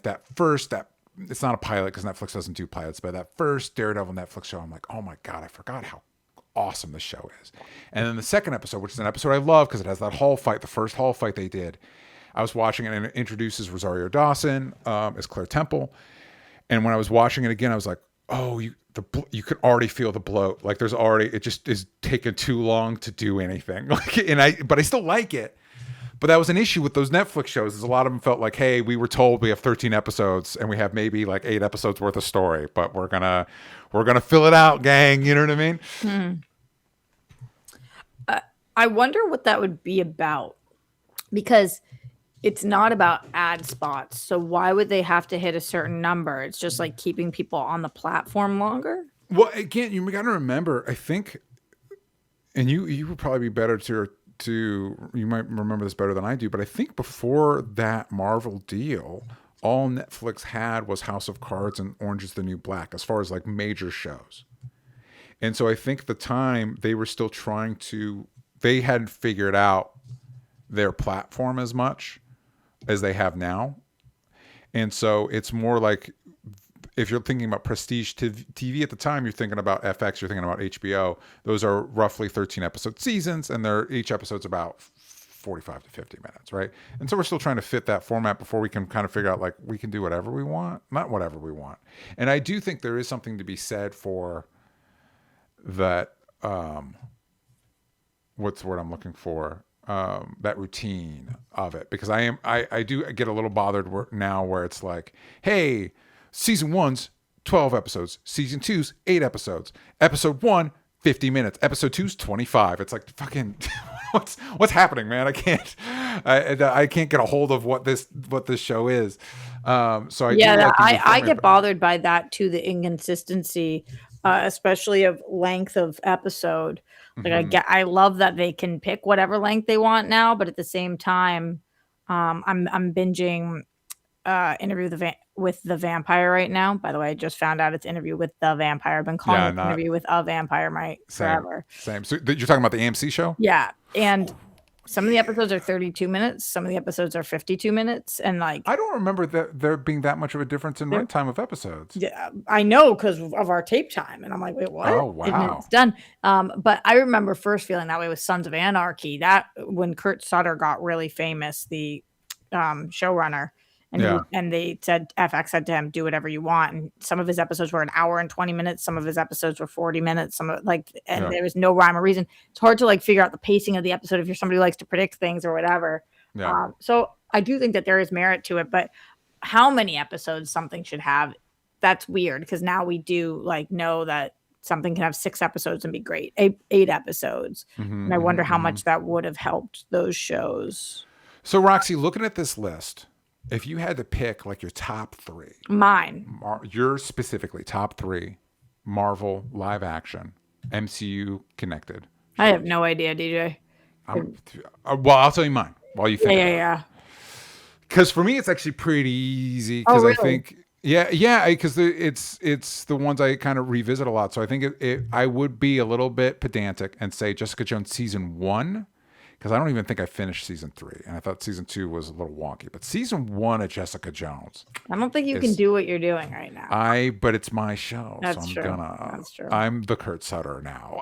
it's not a pilot because Netflix doesn't do pilots, but that first Daredevil Netflix show, I'm like, oh my God, I forgot how awesome this show is. And then the second episode, which is an episode I love because it has that hall fight, the first hall fight they did. I was watching it and it introduces Rosario Dawson as Claire Temple. And when I was watching it again, I was like, oh, you could already feel the bloat. Like it just is taking too long to do anything. But I still like it. But that was an issue with those Netflix shows, is a lot of them felt like, hey, we were told we have 13 episodes and we have maybe like 8 episodes worth of story, but we're gonna fill it out, gang. You know what I mean? I wonder what that would be about, because it's not about ad spots. So why would they have to hit a certain number? It's just like keeping people on the platform longer. Well, again, you got to remember, I think, and you would probably be better to you might remember this better than I do, but I think before that Marvel deal, all Netflix had was House of Cards and Orange is the New Black as far as like major shows. And so I think at the time they were still they hadn't figured out their platform as much as they have now. And so it's more like, if you're thinking about prestige TV at the time, you're thinking about FX, you're thinking about HBO. Those are roughly 13 episode seasons, and each episode's about 45 to 50 minutes, right? And so we're still trying to fit that format before we can kind of figure out, like, we can do whatever we want, not whatever we want. And I do think there is something to be said for that, what's the word I'm looking for? That routine of it, because I do get a little bothered now where it's like, hey, season 1's 12 episodes, season 2's 8 episodes, episode 1 50 minutes, episode 2's 25. It's like, fucking what's happening, man? I can't get a hold of what this show is. So I get bothered by that too, the inconsistency, especially of length of episode. Like I love that they can pick whatever length they want now, but at the same time, I'm binging Interview with the Vampire right now. By the way, I just found out it's Interview with the Vampire. I've been calling it Interview with a Vampire forever. Same. So you're talking about the AMC show? Yeah, and Some of the episodes are 32 minutes. Some of the episodes are 52 minutes. And like, I don't remember that there being that much of a difference in runtime of episodes. Yeah, I know because of our tape time. And I'm like, wait, what? Oh, wow. And it's done. But I remember first feeling that way with Sons of Anarchy. That when Kurt Sutter got really famous, the showrunner, and they said, FX said to him, do whatever you want. And some of his episodes were an hour and 20 minutes. Some of his episodes were 40 minutes. There was no rhyme or reason. It's hard to like figure out the pacing of the episode if you're somebody who likes to predict things or whatever. Yeah. So I do think that there is merit to it, but how many episodes something should have, that's weird, because now we do like know that something can have 6 episodes and be great, 8 episodes. And I wonder how much that would have helped those shows. So Roxy, looking at this list, if you had to pick like your top 3, your specifically top 3 Marvel live action MCU connected shows. I have no idea, DJ. Well, I'll tell you mine while you think. Yeah. Because for me, it's actually pretty easy. Because I think, because it's the ones I kind of revisit a lot. So I think I would be a little bit pedantic and say Jessica Jones season 1. Because I don't even think I finished season 3, and I thought season 2 was a little wonky. But season 1 of Jessica Jones, I don't think you can do what you're doing right now. But it's my show, That's so true. That's true. I'm the Kurt Sutter now.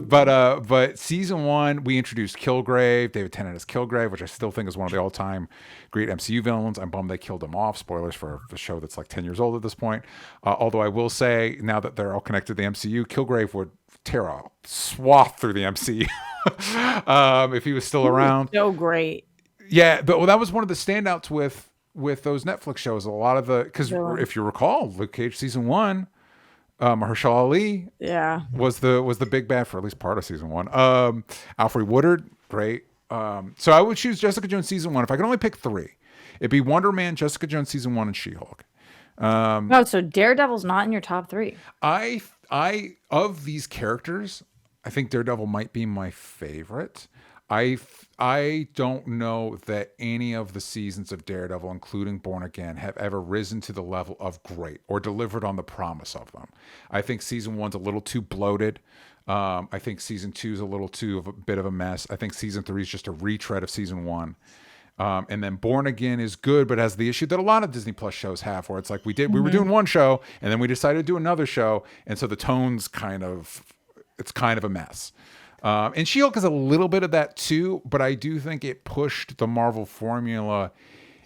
But season 1, we introduced Kilgrave, David Tennant as Kilgrave, which I still think is one of the all-time great MCU villains. I'm bummed they killed him off. Spoilers for the show that's like 10 years old at this point. Although I will say, now that they're all connected to the MCU, Kilgrave would tear a swath through the MCU. If he was still around. So great. Yeah, but that was one of the standouts with those Netflix shows. A lot of because if you recall, Luke Cage season 1, Mahershala Ali was the big bad for at least part of season 1. Alfre Woodard, great. So I would choose Jessica Jones season 1. If I could only pick 3, it'd be Wonder Man, Jessica Jones season 1, and She-Hulk. So Daredevil's not in your top 3. I of these characters, I think Daredevil might be my favorite. I don't know that any of the seasons of Daredevil, including Born Again, have ever risen to the level of great or delivered on the promise of them. I think season 1's a little too bloated. I think season 2's a little too of a bit of a mess. I think season 3 is just a retread of season 1. And then Born Again is good, but has the issue that a lot of Disney Plus shows have, where it's like we were doing one show and then we decided to do another show, and so the tone's kind of a mess. And She-Hulk is a little bit of that too, but I do think it pushed the Marvel formula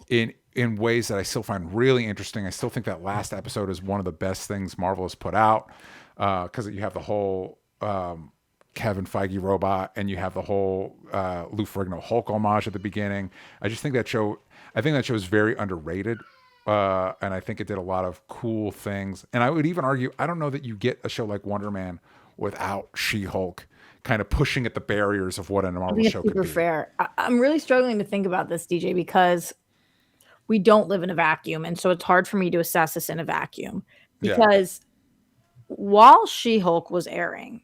in ways that I still find really interesting. I still think that last episode is one of the best things Marvel has put out, because you have the whole Kevin Feige robot, and you have the whole Lou Ferrigno Hulk homage at the beginning. I think that show is very underrated. And I think it did a lot of cool things. And I would even argue, I don't know that you get a show like Wonder Man without She-Hulk kind of pushing at the barriers of what a Marvel show could be. Super fair. I'm really struggling to think about this, DJ, because we don't live in a vacuum. And so it's hard for me to assess this in a vacuum. Because while She-Hulk was airing,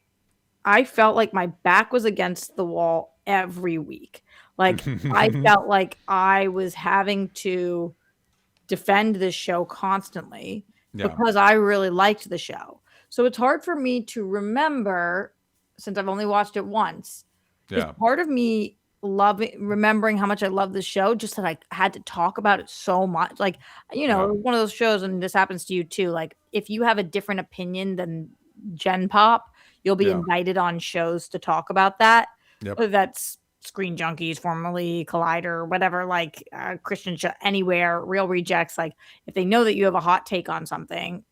I felt like my back was against the wall every week. Like I felt like I was having to defend this show constantly because I really liked the show. So it's hard for me to remember, since I've only watched it once. It's part of me remembering how much I love the show, just that I had to talk about it so much. Like, one of those shows, and this happens to you too. Like, if you have a different opinion than Gen Pop, you'll be invited on shows to talk about that. Whether that's Screen Junkies, formerly Collider, whatever, like Christian Show, Anywhere, Real Rejects. Like, if they know that you have a hot take on something,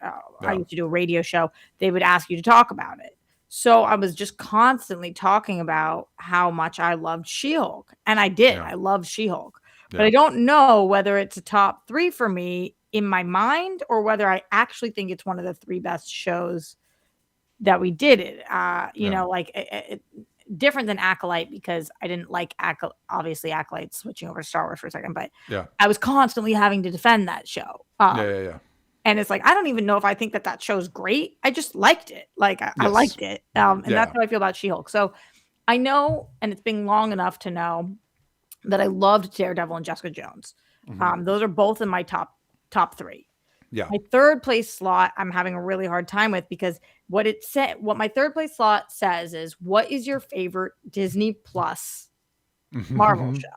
I used to do a radio show, they would ask you to talk about it. So I was just constantly talking about how much I loved She-Hulk. And I did. I loved She-Hulk. But I don't know whether it's a top 3 for me in my mind, or whether I actually think it's one of the 3 best shows that we did it. Different than Acolyte, because I didn't like obviously Acolyte, switching over to Star Wars for a second, but I was constantly having to defend that show. And it's like, I don't even know if I think that show's great. I just liked it. Like I liked it. And that's how I feel about She-Hulk. So I know, and it's been long enough to know, that I loved Daredevil and Jessica Jones. Those are both in my top 3. My third place slot, I'm having a really hard time with, because what my third place slot says is, what is your favorite Disney Plus Marvel show.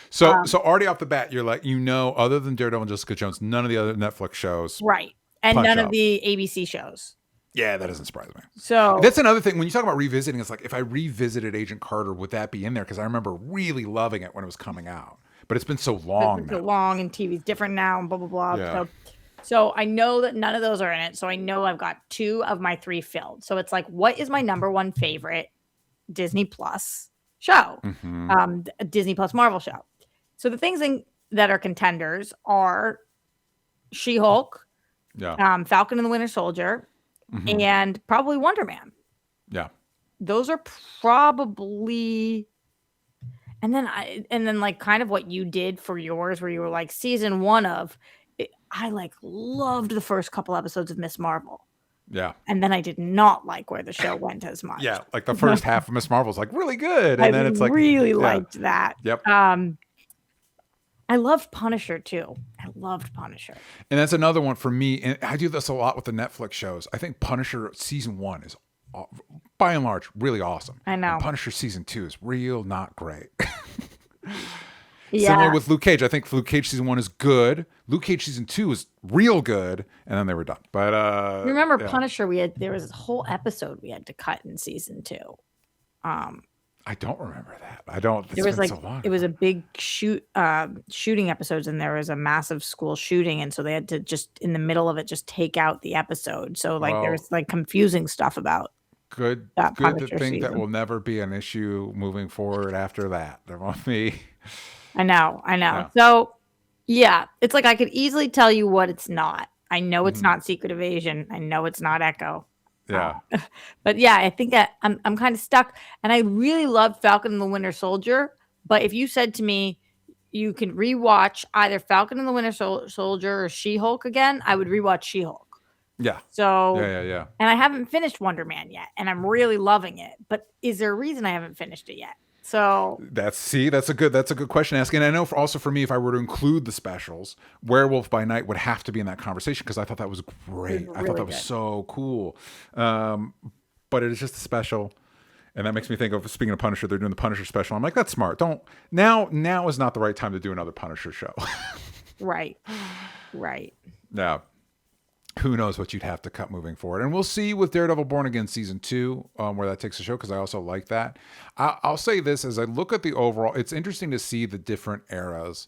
So already off the bat, you're like, other than Daredevil and Jessica Jones, none of the other Netflix shows. Right. And none of the ABC shows. Yeah, that doesn't surprise me. So that's another thing. When you talk about revisiting, it's like, if I revisited Agent Carter, would that be in there? Because I remember really loving it when it was coming out. But it's been so long now. So long, and TV's different now, and blah, blah, blah. Yeah. So I know that none of those are in it. So I know I've got 2 of my 3 filled. So it's like, what is my number 1 favorite Disney Plus show? Disney Plus Marvel show. So the things that are contenders are She-Hulk, Falcon and the Winter Soldier, and probably Wonder Man. Yeah. Those are probably... And then like kind of what you did for yours, where you were like, season 1 of... I like loved the first couple episodes of Miss Marvel. Yeah. And then I did not like where the show went as much. Yeah. Like the first half of Miss Marvel is like really good. And then it's like... really liked that. Yep. I loved Punisher too. I loved Punisher. And that's another one for me. And I do this a lot with the Netflix shows. I think Punisher season 1 is, by and large, really awesome. I know. And Punisher season 2 is real not great. Yeah. Similar with Luke Cage. I think Luke Cage season 1 is good. Luke Cage season 2 is real good. And then they were done. But remember Punisher, there was this whole episode we had to cut in season 2. I don't remember that. I don't. There was like, it was a big shooting episodes, and there was a massive school shooting, and so they had to just in the middle of it just take out the episode. So like there's like confusing stuff about good to think that will never be an issue moving forward after that. There won't be. I know. Yeah. So yeah, it's like I could easily tell you what it's not. I know it's not Secret Invasion. I know it's not Echo. Yeah. But yeah, I think that I'm kind of stuck, and I really loved Falcon and the Winter Soldier. But if you said to me, you can rewatch either Falcon and the Winter Soldier or She-Hulk again, I would rewatch She-Hulk. Yeah. So yeah. And I haven't finished Wonder Man yet, and I'm really loving it. But is there a reason I haven't finished it yet? So that's a good question to ask. And I know for me, if I were to include the specials, Werewolf by Night would have to be in that conversation, because I thought that was great. I thought that was so cool. But it is just a special. And that makes me think of, speaking of Punisher, they're doing the Punisher special. I'm like, that's smart. Now is not the right time to do another Punisher show. Right. Yeah. Who knows what you'd have to cut moving forward. And we'll see with Daredevil Born Again season 2, where that takes the show, because I also like that. I'll say this, as I look at the overall, it's interesting to see the different eras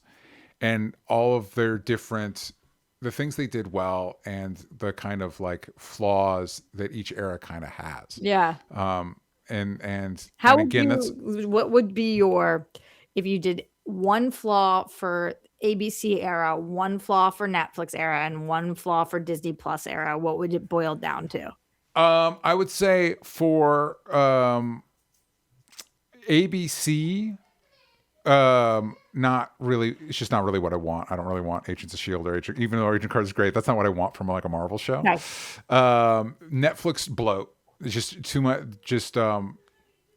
and all of their different, the things they did well, and the kind of like flaws that each era kind of has. Yeah. What would be your, if you did one flaw for ABC era, one flaw for Netflix era, and one flaw for Disney Plus era, what would it boil down to? I would say for ABC, not really. It's just not really what I want. I don't really want Agents of S.H.I.E.L.D. or even though Agent Carter is great, that's not what I want from like a Marvel show. Nice. Netflix bloat. It's just too much. Just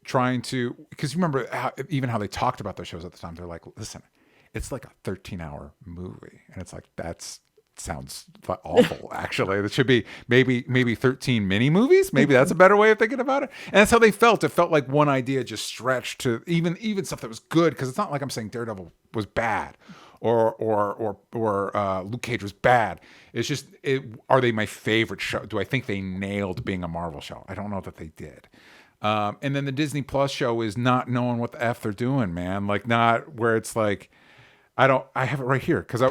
trying to, because you remember how they talked about those shows at the time. They're like, listen, it's like a 13-hour movie, and it's like, sounds awful. Actually, it should be maybe 13 mini movies. Maybe that's a better way of thinking about it. And that's how they felt. It felt like one idea just stretched to even stuff that was good, because it's not like I'm saying Daredevil was bad or Luke Cage was bad. It's just, are they my favorite show? Do I think they nailed being a Marvel show? I don't know that they did. And then the Disney Plus show is not knowing what the F they're doing, man. Like, not where it's like, I have it right here, because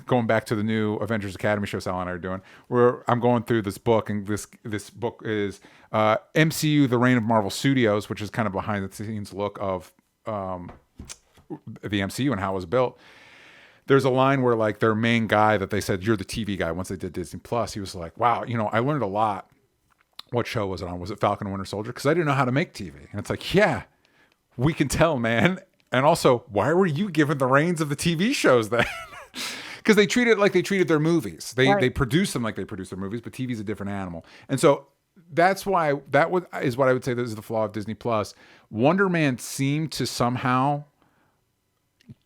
going back to the new Avengers Academy show Sal and I are doing, where I'm going through this book, and this book is MCU: The Reign of Marvel Studios, which is kind of behind the scenes look of the MCU and how it was built. There's a line where like their main guy that they said, you're the TV guy, once they did Disney Plus, he was like, wow, I learned a lot. What show was it on? Was it Falcon and Winter Soldier? Because I didn't know how to make TV. And it's like, yeah, we can tell, man. And also, why were you given the reins of the TV shows then? Because they treat it like they treated their movies. They produce them like they produce their movies, but TV's a different animal. And so that's why is what I would say this is the flaw of Disney Plus. Wonder Man seemed to somehow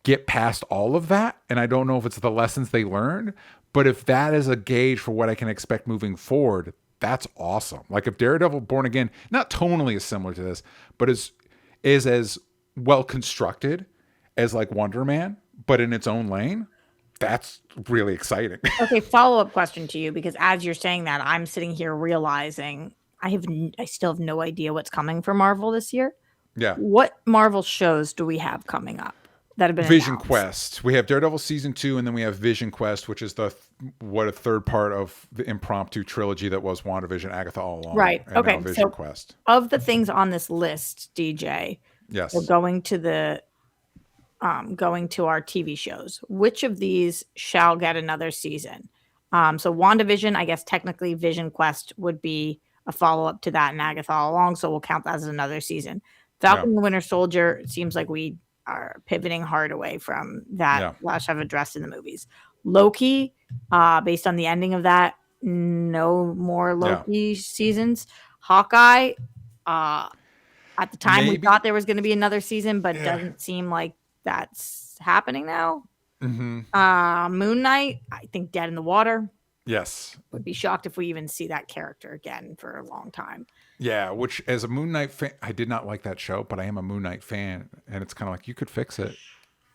get past all of that. And I don't know if it's the lessons they learned, but if that is a gauge for what I can expect moving forward, that's awesome. Like if Daredevil Born Again, not tonally is similar to this, but is as well constructed as like Wonder Man, but in its own lane, that's really exciting. Okay, follow-up question to you, because as you're saying that, I'm sitting here realizing I still have no idea what's coming for Marvel this year. Yeah. What Marvel shows do we have coming up that have been Vision announced? Quest. We have Daredevil season 2, and then we have Vision Quest, which is a third part of the impromptu trilogy that was WandaVision, Agatha all along. Right. And okay. now Vision So Quest. of the things on this list, DJ, Yes. we're going to our TV shows. Which of these shall get another season? So WandaVision, I guess technically Vision Quest would be a follow-up to that, and Agatha all along, so we'll count that as another season. Falcon and the Winter Soldier, it seems like we are pivoting hard away from that last I've addressed in the movies. Loki, based on the ending of that, no more Loki seasons. Hawkeye, at the time we thought there was going to be another season, but it doesn't seem like that's happening now. Moon Knight, I think dead in the water. Yes. Would be shocked if we even see that character again for a long time. Yeah, which as a Moon Knight fan, I did not like that show, but I am a Moon Knight fan, and it's kind of like you could fix it.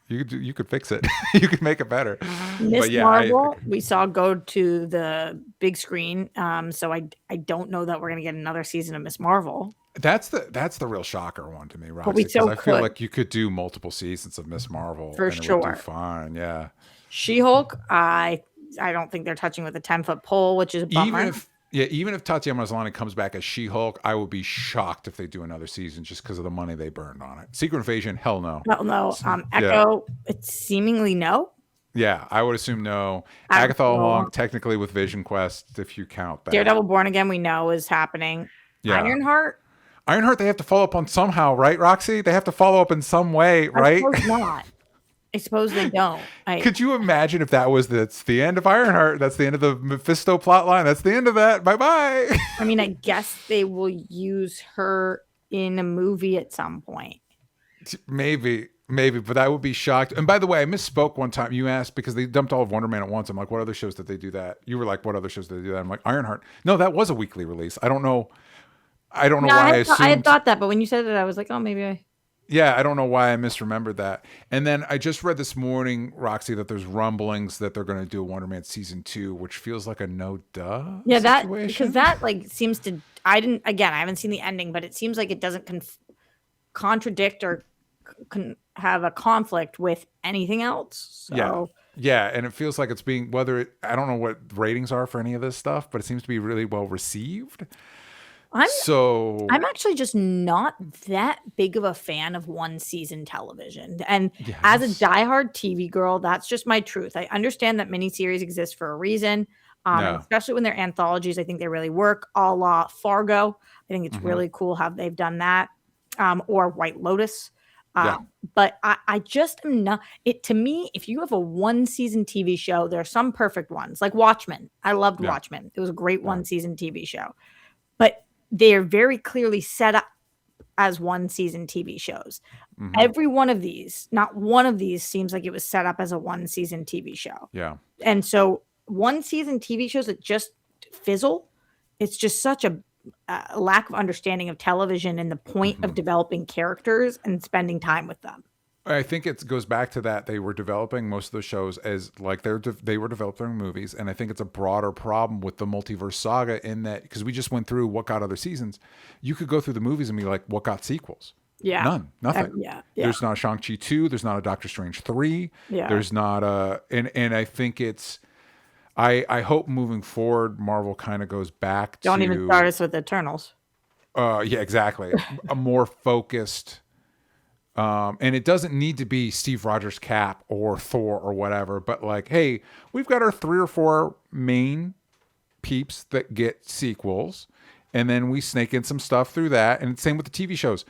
You could fix it. You could make it better. Miss Marvel, we saw go to the big screen. So I don't know that we're gonna get another season of Miss Marvel. That's the real shocker one to me, Roxy. But we because I feel like you could do multiple seasons of Miss Marvel for and sure. It would do fine. Yeah. She-Hulk, I don't think they're touching with a 10-foot pole, which is a bummer. Even if Tatiana Maslany comes back as She-Hulk, I would be shocked if they do another season just because of the money they burned on it. Secret Invasion, hell no. Hell no. Echo, it's seemingly no. Yeah, I would assume no. Agatha all along, technically with Vision Quest, if you count that. Daredevil Born Again, we know is happening. Yeah. Ironheart, they have to follow up on somehow, right, Roxy? They have to follow up in some way, right? I suppose not. I suppose they don't. Could you imagine if that's the end of Ironheart? That's the end of the Mephisto plotline. That's the end of that. Bye-bye. I mean, I guess they will use her in a movie at some point. Maybe, but I would be shocked. And by the way, I misspoke one time. You asked because they dumped all of Wonder Man at once. I'm like, what other shows did they do that? You were like, what other shows did they do that? I'm like, Ironheart. No, that was a weekly release. I don't know why I had thought that, but when you said it, I was like, oh, maybe Yeah, I don't know why I misremembered that. And then I just read this morning, Roxy, that there's rumblings that they're going to do a Wonder Man season 2, which feels like a no-duh situation. Because that seems to. I haven't seen the ending, but it seems like it doesn't contradict or have a conflict with anything else. So. Yeah, and it feels like it's being I don't know what ratings are for any of this stuff, but it seems to be really well received. I'm actually just not that big of a fan of one season television. And as a diehard TV girl, that's just my truth. I understand that miniseries exist for a reason, especially when they're anthologies. I think they really work, a la Fargo. I think it's really cool how they've done that, or White Lotus. But I just am not it. To me, if you have a one season TV show, there are some perfect ones like Watchmen. I loved Watchmen. It was a great one season TV show, but they're very clearly set up as one season TV shows. Every one of these, not one of these seems like it was set up as a one season TV show. Yeah. And so one season TV shows that just fizzle, it's just such a lack of understanding of television and the point of developing characters and spending time with them. I think it goes back to that they were developing most of the shows as like they were developing movies, and I think it's a broader problem with the multiverse saga in that because we just went through what got other seasons. You could go through the movies and be like, what got sequels? Yeah, nothing. There's not a Shang-Chi 2. There's not a Doctor Strange 3. There's not a and I think it's. I hope moving forward, Marvel kind of goes back to. Don't even start us with Eternals. Yeah, exactly. A more focused. And it doesn't need to be Steve Rogers' Cap or Thor or whatever, but like, hey, we've got our 3 or 4 main peeps that get sequels, and then we snake in some stuff through that. And same with the TV shows.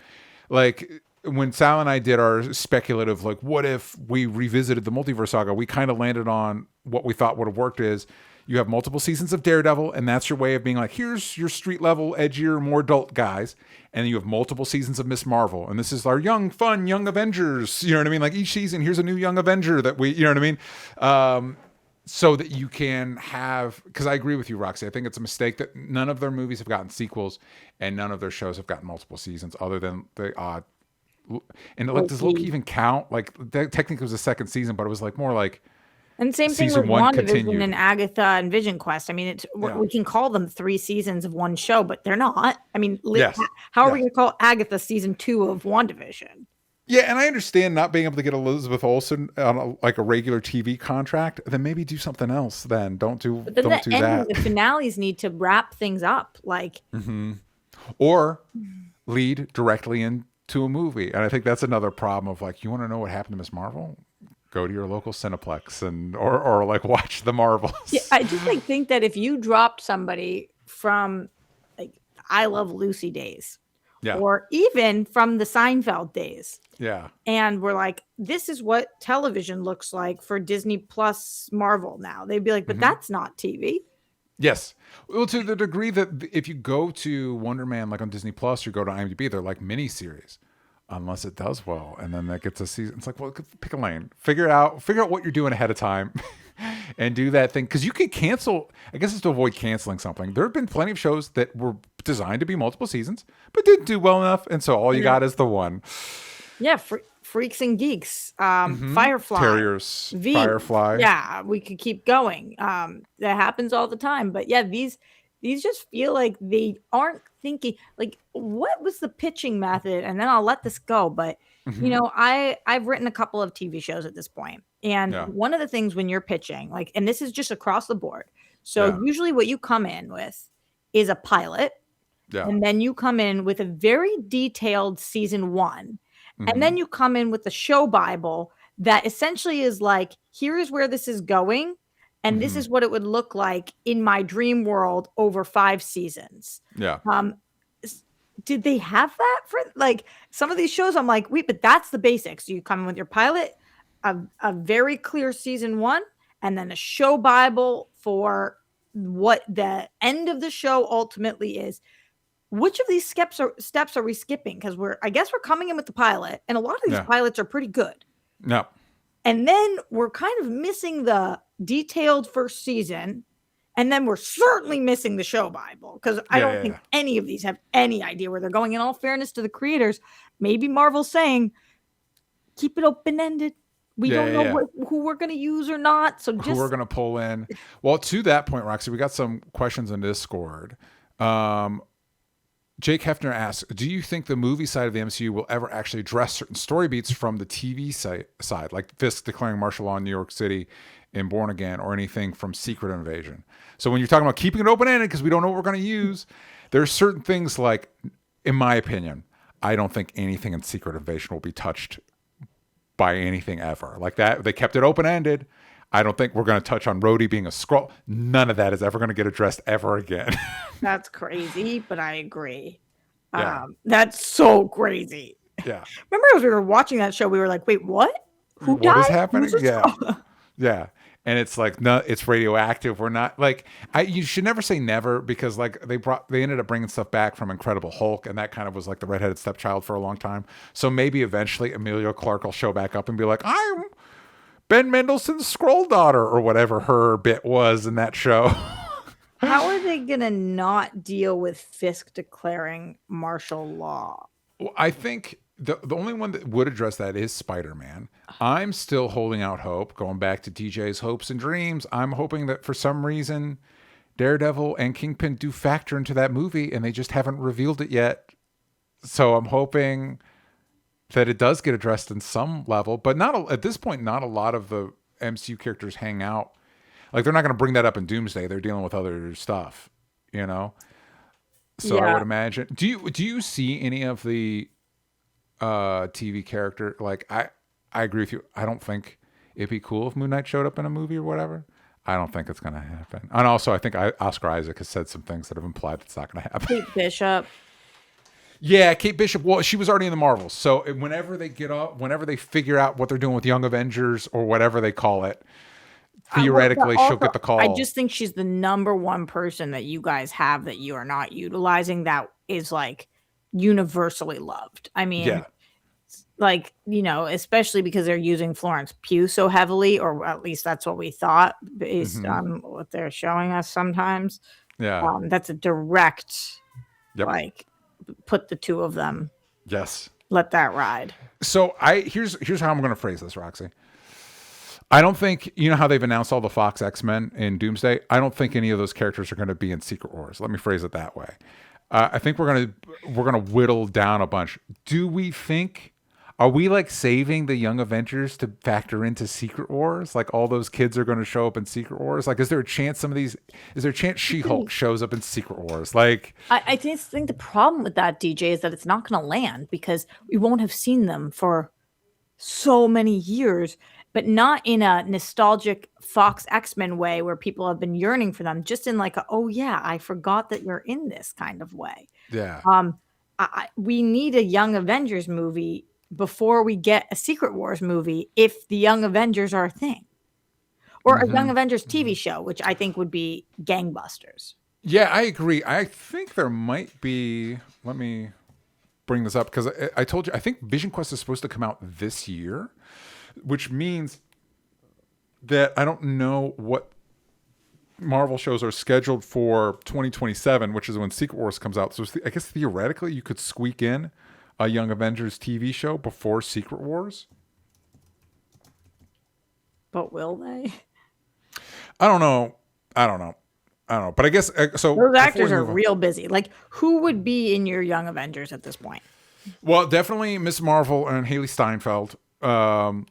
Like when Sal and I did our speculative, like, what if we revisited the multiverse saga? We kind of landed on what we thought would have worked is you have multiple seasons of Daredevil, and that's your way of being like, here's your street level, edgier, more adult guys. And then you have multiple seasons of Miss Marvel. And this is our young, fun, young Avengers. You know what I mean? Like each season, here's a new young Avenger that you know what I mean? So that you can have, because I agree with you, Roxy. I think it's a mistake that none of their movies have gotten sequels and none of their shows have gotten multiple seasons other than the odd And does Loki even count? Like that technically was the second season, but it was like more like and same thing with season one WandaVision continued. and Agatha and Vision Quest. I mean, we can call them 3 seasons of one show, but they're not. I mean, how are we going to call Agatha season 2 of WandaVision? Yeah, and I understand not being able to get Elizabeth Olsen on a regular TV contract. Then maybe do something else. Then don't do that. The finales need to wrap things up, like, or lead directly into a movie. And I think that's another problem of like, you want to know what happened to Miss Marvel? Go to your local Cineplex or like watch the Marvels. Yeah, I just like think that if you dropped somebody from like I Love Lucy days, or even from the Seinfeld days. Yeah. And we're like, this is what television looks like for Disney Plus Marvel now. They'd be like, but that's not TV. Yes. Well, to the degree that if you go to Wonder Man, like on Disney Plus, or go to IMDb, they're like mini series, unless it does well. And then that gets a season. It's like, well, pick a lane, figure out what you're doing ahead of time and do that thing. Cause you could cancel, I guess it's to avoid canceling something. There have been plenty of shows that were designed to be multiple seasons, but didn't do well enough. And so all you got is the one. Yeah, Freaks and Geeks, Firefly, Terriers, Firefly. Yeah, we could keep going. That happens all the time. But yeah, these just feel like they aren't thinking. Like, what was the pitching method? And then I'll let this go. But you know, I've written a couple of TV shows at this point, and one of the things when you're pitching, like, and this is just across the board. So usually, what you come in with is a pilot, and then you come in with a very detailed season 1. And then you come in with the show Bible that essentially is like, here is where this is going. And this is what it would look like in my dream world over 5 seasons. Yeah. Did they have that for like some of these shows? I'm like, wait, but that's the basics. You come in with your pilot, a very clear season 1, and then a show Bible for what the end of the show ultimately is. Which of these steps are we skipping? Because I guess we're coming in with the pilot, and a lot of these pilots are pretty good. No. And then we're kind of missing the detailed first season, and then we're certainly missing the show Bible, because I don't think any of these have any idea where they're going. In all fairness to the creators, maybe Marvel's saying, keep it open-ended. We don't know who we're going to use or not. So who we're going to pull in. Well, to that point, Roxy, we got some questions in Discord. Jake Hefner asks, do you think the movie side of the MCU will ever actually address certain story beats from the TV side, like Fisk declaring martial law in New York City in Born Again, or anything from Secret Invasion? So when you're talking about keeping it open-ended because we don't know what we're going to use, there's certain things like, in my opinion, I don't think anything in Secret Invasion will be touched by anything ever. Like that, they kept it open-ended. I don't think we're going to touch on Rhodey being a Skrull. None of that is ever going to get addressed ever again. That's crazy, but I agree. That's so crazy. Yeah. Remember as we were watching that show, we were like, wait, what? Who died? What is happening? Yeah. And it's like, no, it's radioactive. We're not like, you should never say never, because like they ended up bringing stuff back from Incredible Hulk, and that kind of was like the redheaded stepchild for a long time. So maybe eventually Emilia Clarke will show back up and be like, I'm Ben Mendelsohn's Skrull daughter, or whatever her bit was in that show. How are they going to not deal with Fisk declaring martial law? Well, I think the only one that would address that is Spider-Man. I'm still holding out hope, going back to DJ's hopes and dreams. I'm hoping that for some reason Daredevil and Kingpin do factor into that movie, and they just haven't revealed it yet. So I'm hoping that it does get addressed in some level, but not at this point. Not a lot of the MCU characters hang out. Like, they're not going to bring that up in Doomsday. They're dealing with other stuff, you know? So I would imagine. Do you see any of the TV character? Like, I agree with you. I don't think it'd be cool if Moon Knight showed up in a movie or whatever. I don't think it's going to happen. And also, I think Oscar Isaac has said some things that have implied it's not going to happen. Kate Bishop. Yeah, Kate Bishop. Well, she was already in the Marvels. So whenever they figure out what they're doing with Young Avengers or whatever they call it, theoretically she'll get the call. I just think she's the number one person that you guys have that you are not utilizing that is like universally loved. I mean, like, you know, especially because they're using Florence Pugh so heavily, or at least that's what we thought based on what they're showing us sometimes. Yeah. That's a direct, like, put the two of them. Yes. let that ride. So here's how I'm going to phrase this, Roxy. I don't think, you know how they've announced all the Fox X-Men in Doomsday? I don't think any of those characters are going to be in Secret Wars. Let me phrase it that way. I think we're gonna whittle down a bunch. Do we think? Are we like saving the Young Avengers to factor into Secret Wars? Like all those kids are going to show up in Secret Wars? Like, is there a chance is there a chance She-Hulk shows up in Secret Wars? Like, I think the problem with that, DJ, is that it's not going to land because we won't have seen them for so many years, but not in a nostalgic Fox X-Men way where people have been yearning for them, just in like, oh yeah, I forgot that you're in this kind of way. yeah. We need a Young Avengers movie before we get a Secret Wars movie if the Young Avengers are a thing. Or a Young Avengers TV show, which I think would be gangbusters. Yeah, I agree. I think there might be, let me bring this up because I told you, I think Vision Quest is supposed to come out this year, which means that I don't know what Marvel shows are scheduled for 2027, which is when Secret Wars comes out. So I guess theoretically you could squeak in a Young Avengers TV show before Secret Wars. But will they? I don't know. But I guess so. Those actors are real busy. Like, who would be in your Young Avengers at this point? Well, definitely Miss Marvel and Haley Steinfeld, and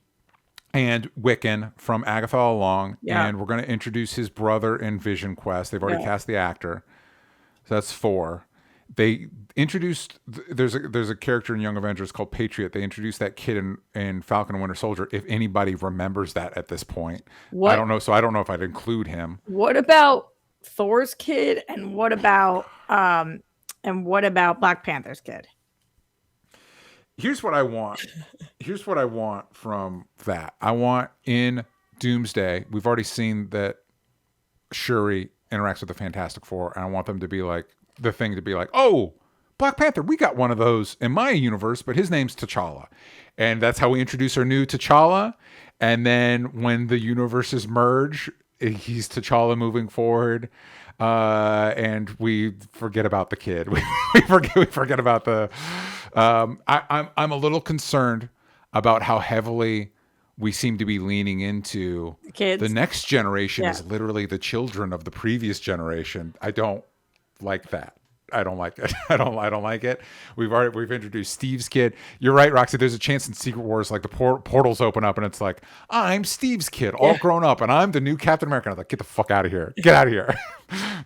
Wiccan from Agatha All Along. Yeah. And we're going to introduce his brother in Vision Quest. They've already cast the actor. So that's 4. They introduced, there's a character in Young Avengers called Patriot. They introduced that kid in Falcon and Winter Soldier. If anybody remembers that at this point, I don't know. So I don't know if I'd include him. What about Thor's kid? And what about Black Panther's kid? Here's what I want. Here's what I want from that. I want in Doomsday, we've already seen that Shuri interacts with the Fantastic Four, and I want them to be like, the thing to be like, oh, Black Panther, we got one of those in my universe, but his name's T'Challa. And that's how we introduce our new T'Challa. And then when the universes merge, he's T'Challa moving forward. And we forget about the kid. We forget about the... I'm a little concerned about how heavily we seem to be leaning into kids. The next generation is literally the children of the previous generation. I don't like that. I don't like it. I don't like it. We've introduced Steve's kid. You're right, Roxy. There's a chance in Secret Wars, like the portals open up and it's like, I'm Steve's kid, all grown up, and I'm the new Captain America. I'm like, get the fuck out of here. Get out of here.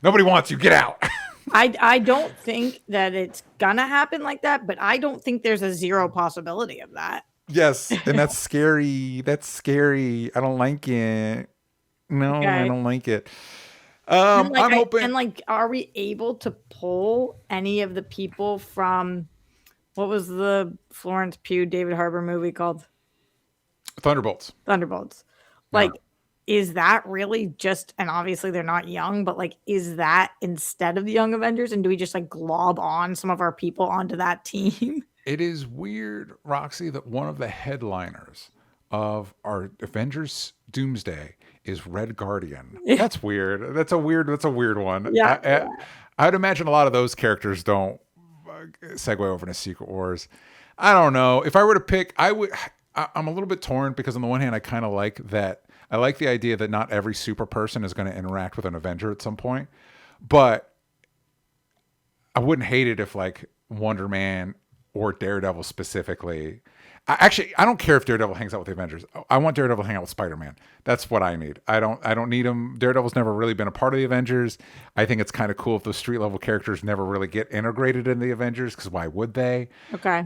Nobody wants you. Get out. I don't think that it's gonna happen like that, but I don't think there's a zero possibility of that. Yes, and that's scary. That's scary. I don't like it. No, okay. I don't like it. I'm hoping. Are we able to pull any of the people from what was the Florence Pugh, David Harbour movie called? Thunderbolts. Like, is that really just? And obviously they're not young, but like, is that instead of the Young Avengers? And do we just like glob on some of our people onto that team? It is weird, Roxy, that one of the headliners of our Avengers Doomsday is Red Guardian. That's weird. That's a weird one. Yeah. I'd imagine a lot of those characters don't segue over into Secret Wars. I don't know. If I were to pick, I'm a little bit torn because on the one hand, I kind of like that. I like the idea that not every super person is going to interact with an Avenger at some point, but I wouldn't hate it if like Wonder Man or Daredevil specifically. I don't care if Daredevil hangs out with the Avengers. I want Daredevil to hang out with Spider-Man. That's what I need. I don't need him. Daredevil's never really been a part of the Avengers. I think it's kind of cool if those street level characters never really get integrated in the Avengers, because why would they? Okay.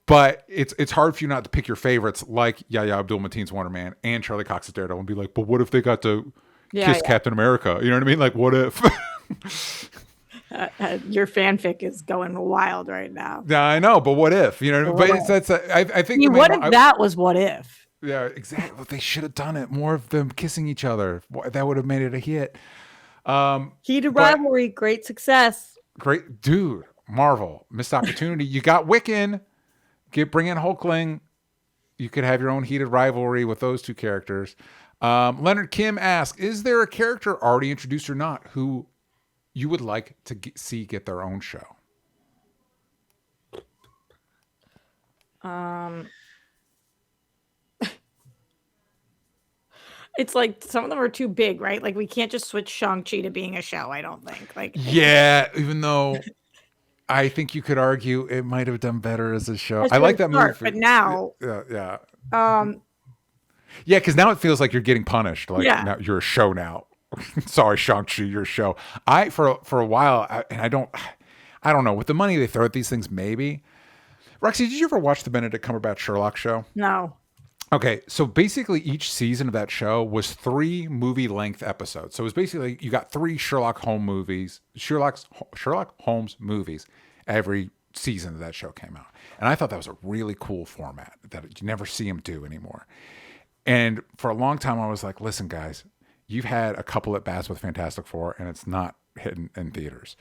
But it's hard for you not to pick your favorites like Yahya Abdul-Mateen's Wonder Man and Charlie Cox's Daredevil and be like, but what if they got to kiss Captain America? You know what I mean? Like, what if? Your fanfic is going wild right now. Yeah, I know, but what if? You know, but I think. What if that was what if? Yeah, exactly. They should have done it. More of them kissing each other. That would have made it a hit. Heated rivalry, great success. Great, dude. Marvel missed opportunity. You got Wiccan. Bring in Hulkling. You could have your own heated rivalry with those two characters. Leonard Kim asks, is there a character already introduced or not who you would like to see get their own show? It's like some of them are too big, right? Like we can't just switch Shang-Chi to being a show, I don't think. Like Yeah, even though I think you could argue it might have done better as a show. that's I for like the that start, movie. but now Yeah. um Yeah, because now it feels like you're getting punished. Like yeah. now you're a show now. Sorry, Shang-Chi, you're a show. For a while, and I don't know, with the money they throw at these things, maybe. Roxy, did you ever watch the Benedict Cumberbatch Sherlock show? No. Okay, so basically each season of that show was 3 movie-length episodes. So it was basically you got 3 Sherlock Holmes movies every season that show came out. And I thought that was a really cool format that you never see him do anymore. And for a long time, I was like, listen, guys, you've had a couple at bats with Fantastic Four, and it's not hitting in theaters.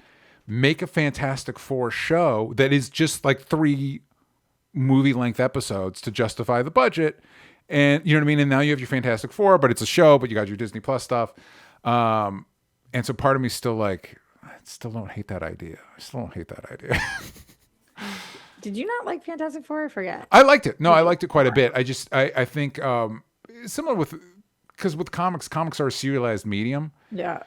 Make a Fantastic Four show that is just like 3 movie length episodes to justify the budget. And you know what I mean? And now you have your Fantastic Four, but it's a show, but you got your Disney Plus stuff. And so part of me still like, I still don't hate that idea. Did you not like Fantastic Four? I forget. I liked it. No, I liked it quite a bit. I think similar with, because with comics are a serialized medium. Yeah.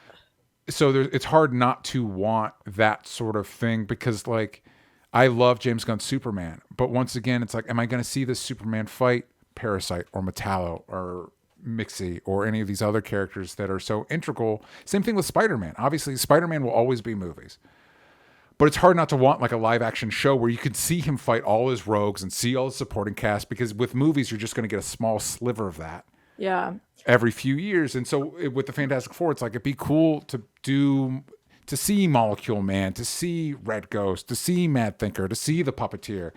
So it's hard not to want that sort of thing because like I love James Gunn's Superman, but once again, it's like, am I going to see this Superman fight Parasite or Metallo or Mixie or any of these other characters that are so integral? Same thing with Spider-Man. Obviously, Spider-Man will always be movies. But it's hard not to want like a live action show where you could see him fight all his rogues and see all his supporting cast, because with movies, you're just going to get a small sliver of that. Yeah. Every few years. And so with the Fantastic Four, it's like, it'd be cool to see Molecule Man, to see Red Ghost, to see Mad Thinker, to see the Puppeteer.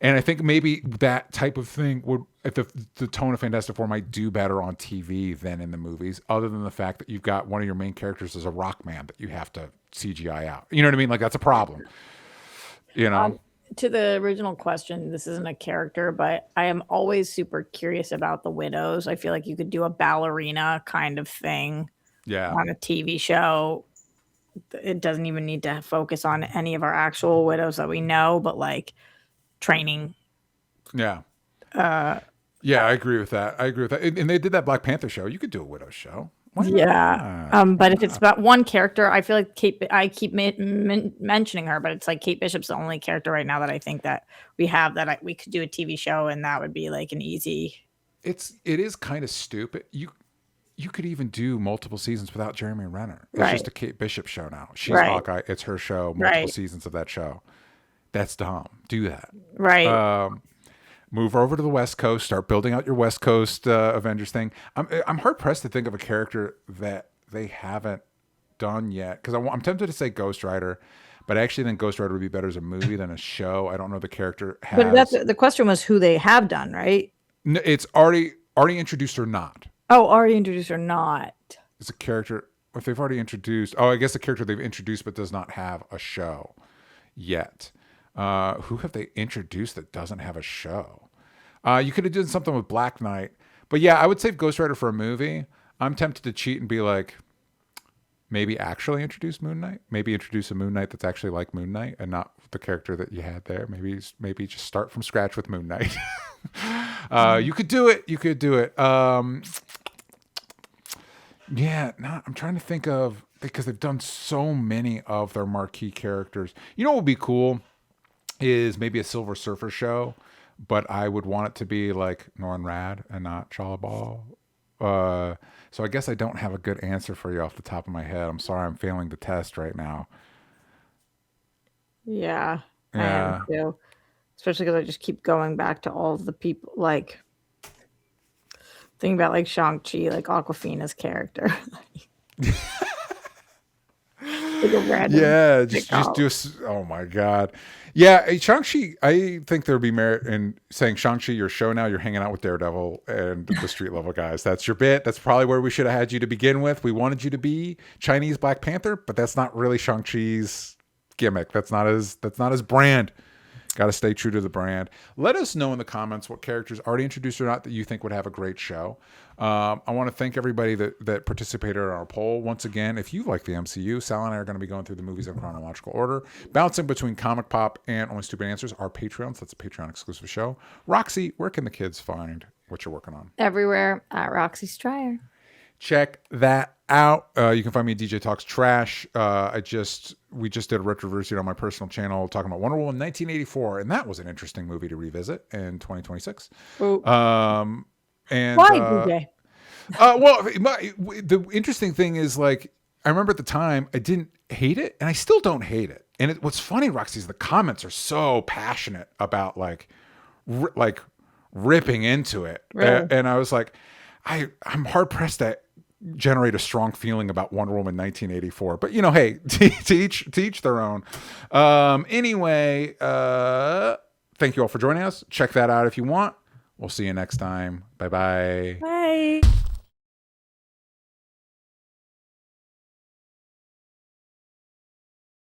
And I think maybe that type of thing would, if the tone of Fantastic Four might do better on TV than in the movies, other than the fact that you've got one of your main characters as a rock man that you have to CGI out. You know what I mean? Like that's a problem. You know? To the original question, this isn't a character, but I am always super curious about the widows. I feel like you could do a ballerina kind of thing on a TV show. It doesn't even need to focus on any of our actual widows that we know, but like training. Yeah. Yeah, I agree with that. And they did that Black Panther show. You could do a widow show. Yeah. But if it's about one character, I feel like I keep mentioning her, but it's like Kate Bishop's the only character right now that I think that we have that we could do a TV show, and that would be like an easy. It is kind of stupid. You could even do multiple seasons without Jeremy Renner. It's just a Kate Bishop show now. She's Hawkeye. It's her show. Multiple seasons of that show. That's dumb. Do that. Right. Move over to the West Coast. Start building out your West Coast Avengers thing. I'm hard pressed to think of a character that they haven't done yet, because I'm tempted to say Ghost Rider, but I actually think Ghost Rider would be better as a movie than a show. I don't know the character has. But that's the question was who they have done, right? No, it's already introduced or not. Oh, already introduced or not? It's a character. If they've already introduced, I guess the character they've introduced but does not have a show yet. Who have they introduced that doesn't have a show? You could have done something with Black Knight, but yeah, I would save Ghost Rider for a movie. I'm tempted to cheat and be like, maybe actually introduce Moon Knight. Maybe introduce a Moon Knight that's actually like Moon Knight and not the character that you had there. Maybe just start from scratch with Moon Knight. You could do it. Yeah, I'm trying to think of, because they've done so many of their marquee characters. You know what would be cool is maybe a Silver Surfer show, but I would want it to be like Norrin Rad and not Chala Ball. So I guess I don't have a good answer for you off the top of my head. I'm sorry, I'm failing the test right now. Yeah. I am too. Especially because I just keep going back to all of the people, like thinking about like Shang-Chi, like Awkwafina's character. Like a random just do oh my god. Yeah, Shang-Chi, I think there would be merit in saying, Shang-Chi, your show now, you're hanging out with Daredevil and the street level guys. That's your bit. That's probably where we should have had you to begin with. We wanted you to be Chinese Black Panther, but that's not really Shang-Chi's gimmick. That's not his brand. Got to stay true to the brand. Let us know in the comments what characters, already introduced or not, that you think would have a great show. I want to thank everybody that participated in our poll. Once again, if you like the MCU, Sal and I are going to be going through the movies in chronological order, bouncing between Comic Pop and Only Stupid Answers, our Patreons. That's a Patreon exclusive show. Roxy, where can the kids find what you're working on? Everywhere at Roxy Stryer. Check that out. You can find me at DJ Talks Trash. We just did a retroversion on my personal channel talking about Wonder Woman 1984, and that was an interesting movie to revisit in 2026. Ooh. And why, DJ? The interesting thing is, like, I remember at the time I didn't hate it, and I still don't hate it. And what's funny, Roxy, is the comments are so passionate about like ripping into it, really? And I was like, I'm hard pressed to generate a strong feeling about Wonder Woman 1984, but hey, to each their own. Anyway, thank you all for joining us. Check that out if you want. We'll see you next time. Bye-bye. Bye.